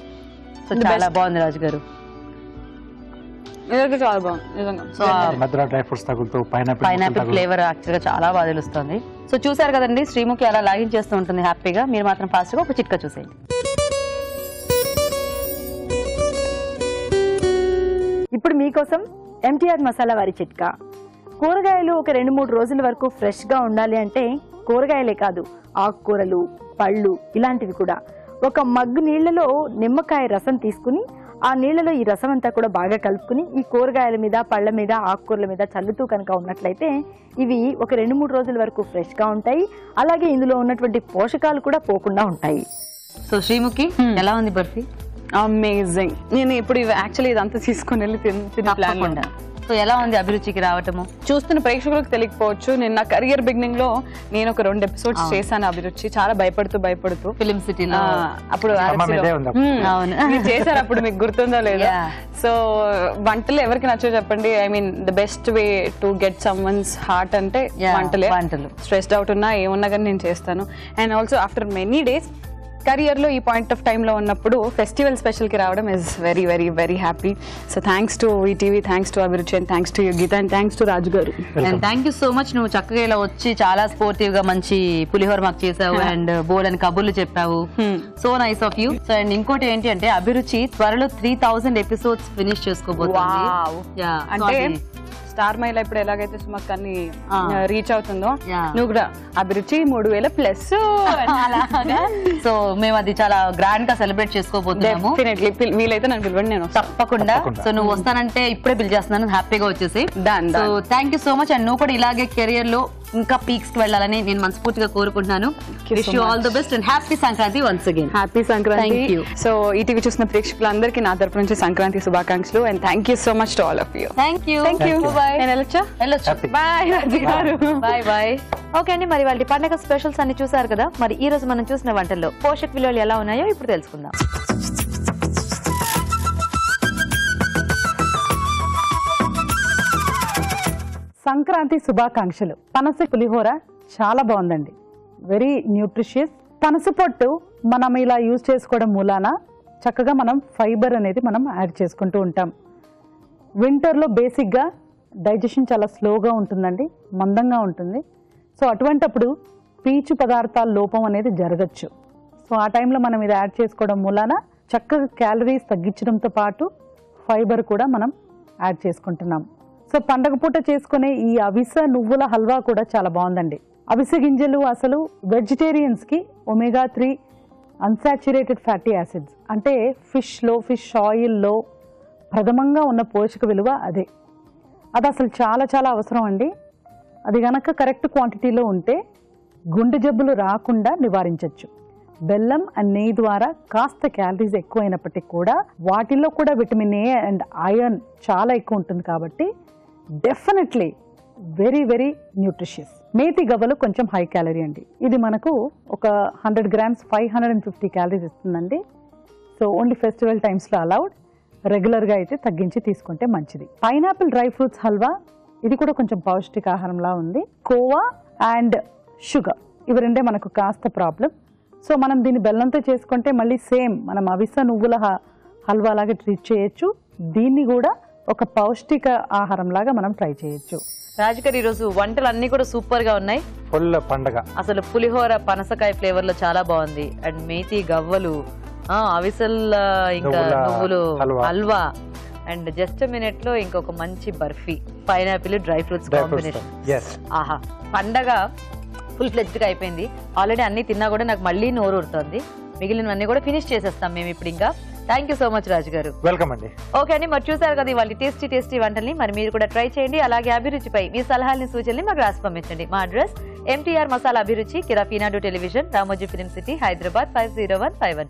సో చాలా బాగుంది రాజుగారు, చాలా బాగుంది. సో మధ్యలో డ్రై ఫ్రూట్స్ తగులుతూ పైనాపిల్ ఫ్లేవర్ యాక్చువల్ గా చాలా బాగా తెలుస్తుంది. సో చూసారు కదండి, శ్రీముఖి అలా లాగించేస్తూ ఉంటుంది హ్యాపీగా. మీరు మాత్రం ఫాస్ట్ గా ఒక చిట్కా చూసేయండి. ఇప్పుడు మీకోసం ఎంటీఆర్ మసాలా వారి చిట్కా. కూరగాయలు ఒక 2-3 రోజుల వరకు ఫ్రెష్ గా ఉండాలి అంటే కూరగాయలే కాదు, ఆకుకూరలు, పళ్ళు ఇలాంటివి కూడా. ఒక మగ్గు నీళ్లలో నిమ్మకాయ రసం తీసుకుని ఆ నీళ్లలో ఈ రసం అంతా కూడా బాగా కలుపుకుని ఈ కూరగాయల మీద, పళ్ళ మీద, ఆకుకూరల మీద చల్లుతూ కనుక ఉన్నట్లయితే ఇవి ఒక 2-3 రోజుల వరకు ఫ్రెష్ గా ఉంటాయి. అలాగే ఇందులో ఉన్నటువంటి పోషకాలు కూడా పోకుండా ఉంటాయి. సో శ్రీముఖి ఎలా ఉంది బర్ఫీ? అమేజింగ్. నేను ఇప్పుడు యాక్చువల్లీ ఇదంతా తీసుకుని వెళ్ళి తినే ప్లాన్. సో ఎలా ఉంది అభిరుచికి రావటము? చూస్తున్న ప్రేక్షకులకు తెలియకపోవచ్చు, నేను నా కెరియర్ బిగినింగ్ లో నేను ఒక 2 ఎపిసోడ్స్ చేశాను అభిరుచి, చాలా భయపడుతూ ఫిలిం సిటీలో అప్పుడు మీరు చేశారు, అప్పుడు మీకు గుర్తుందో లేదో. సో వంటలు ఎవరికి నచ్చో చెప్పండి, I mean the best way to get someone's heart అంటే వంటలు. స్ట్రెస్డ్ అవుట్ ఉన్నా ఏమున్నా కానీ నేను చేస్తాను. And also after many days career లో ఈ పాయింట్ ఆఫ్ టైమ్ లో ఉన్నప్పుడు ఫెస్టివల్ స్పెషల్ కి రావడం is very very very happy. So thanks to ETV, thanks to Abhiruchi, and thanks to Geetha, and thanks to Raju గారు. And thank you so much. నువ్వు చక్కగా ఇలా వచ్చి చాలా స్పోర్టివ్ గా మంచి పులిహోర మాకు చేసావు అండ్ బోల్డ్ అని కబుర్లు చెప్పావు. So nice of you. So and ఇంకోటి ఏంటి అంటే అభిరుచి త్వరలో 3000 ఎపిసోడ్స్ ఫినిష్ చేసుకోబోతుంది. అంటే స్టార్ మైల్ ఇప్పుడు ఎలాగైతే సుమక్ అన్ని రీచ్ అవుతుందో నువ్వు కూడా అభిరుచి 3000+. సో మేము అది చాలా గ్రాండ్ గా సెలబ్రేట్ చేసుకోబోతున్నాము. వీలైతే నన్ను పిలవండి, నేను తప్పకుండా. సో నువ్వు వస్తానంటే ఇప్పుడే బిల్ చేస్తున్నాను, హ్యాపీగా వచ్చేసి. So thank you so much. And నువ్వు కూడా ఇలాగే కెరియర్ లో ఇంకా పీక్స్ కి వెళ్ళాలని నేను మనస్ఫూర్తిగా కోరుకుంటున్నాను. Wish you all the best and happy Sankranti once again. Happy Sankranti. So ETV చూసిన ప్రేక్షకులందరికీ నా తరపు నుంచి సంక్రాంతి శుభాకాంక్షలు. And thank you so much to all of you. Thank you. వెళ్ళొచ్చా? బాయ్. Bye bye. ఓకే అండి, మరి వాళ్ళ పండగ స్పెషల్స్ అన్ని చూసారు కదా. మరి ఈ రోజు మనం చూసిన వంటల్లో పోషక విలువలు ఎలా ఉన్నాయో ఇప్పుడు తెలుసుకుందాం. సంక్రాంతి శుభాకాంక్షలు. పనస పులిహోర చాలా బాగుందండి, వెరీ న్యూట్రిషియస్. పనస పొట్టు మనం ఇలా యూజ్ చేసుకోవడం మూలాన చక్కగా మనం ఫైబర్ అనేది మనం యాడ్ చేసుకుంటూ ఉంటాం. వింటర్లో బేసిక్గా డైజెషన్ చాలా స్లోగా ఉంటుందండి, మందంగా ఉంటుంది. సో అటువంటప్పుడు పీచు పదార్థాల లోపం అనేది జరగచ్చు. సో ఆ టైంలో మనం ఇది యాడ్ చేసుకోవడం మూలాన చక్కగా క్యాలరీస్ తగ్గించడంతో పాటు ఫైబర్ కూడా మనం యాడ్ చేసుకుంటున్నాం. సో పండగ పూట చేసుకునే ఈ అవిసె నువ్వుల హల్వా కూడా చాలా బాగుందండి. అవిసె గింజలు అసలు వెజిటేరియన్స్కి omega-3 అన్సాచురేటెడ్ ఫ్యాటీ యాసిడ్స్ అంటే ఫిష్ ఆయిల్లో ప్రథమంగా ఉన్న పోషక విలువ అదే. అది అసలు చాలా చాలా అవసరం అండి. అది గనక కరెక్ట్ క్వాంటిటీలో ఉంటే గుండె జబ్బులు రాకుండా నివారించవచ్చు. బెల్లం అండ్ నెయ్యి ద్వారా కాస్త క్యాలరీస్ ఎక్కువైనప్పటికీ కూడా వాటిల్లో కూడా విటమిన్ ఏ అండ్ ఐరన్ చాలా ఎక్కువ ఉంటుంది కాబట్టి definitely very very nutritious. Methi గవ్వలు కొంచెం హై క్యాలరీ అండి. ఇది మనకు ఒక 100 grams 550 క్యాలరీస్ ఇస్తుందండి. సో ఓన్లీ ఫెస్టివల్ టైమ్స్లో అలౌడ్, రెగ్యులర్గా అయితే తగ్గించి తీసుకుంటే మంచిది. పైనాపిల్ డ్రై ఫ్రూట్స్ హల్వా, ఇది కూడా కొంచెం పౌష్టికాహారంలా ఉంది. కోవా అండ్ షుగర్ ఇవి రెండే మనకు కాస్త ప్రాబ్లం. సో మనం దీన్ని బెల్లంతో చేసుకుంటే మళ్ళీ సేమ్ మనం అవిసె నువ్వుల హల్వా లాగా ట్రీట్ చేయొచ్చు. దీన్ని కూడా ఒక పౌష్టిక ఆహారం లాగా మనం ట్రై చేయొచ్చు. రాజుగారు ఈరోజు వంటలు అన్ని కూడా సూపర్ గా ఉన్నాయి. ఫుల్ పండగ. అసలు పులిహోర పనసకాయ ఫ్లేవర్ లో చాలా బాగుంది. అండ్ మేతి గవ్వలు, అవిసెల్, ఇంకా నువ్వులు హల్వా, అండ్ జస్ట్ మినిట్ లో ఇంకొక మంచి barfi, pineapple dry fruits combination. ఆహా, పండగ ఫుల్ ఫ్లెడ్జ్డ్ గా అయిపోయింది. ఆల్రెడీ అన్ని తిన్నా కూడా నాకు మళ్ళీ నోరు ఊరుతోంది. మిగిలినవన్నీ కూడా ఫినిష్ చేసేస్తాం మేము ఇప్పుడు. ఇంకా థ్యాంక్ యూ సో మచ్ రాజు గారు. వెల్కమ్ అండి. ఓకే అండి, మరి చూసారు కదా ఇవాళ టేస్టీ వంటల్ని. మరి మీరు కూడా ట్రై చేయండి. అలాగే అభిరుచిపై మీ సలహాలని సూచనని మాకు రాసి పంపించండి. మా అడ్రస్ MTR మసాలా అభిరుచి, కిరాఫీనాడు television, Ramoji film city, Hyderabad 50151.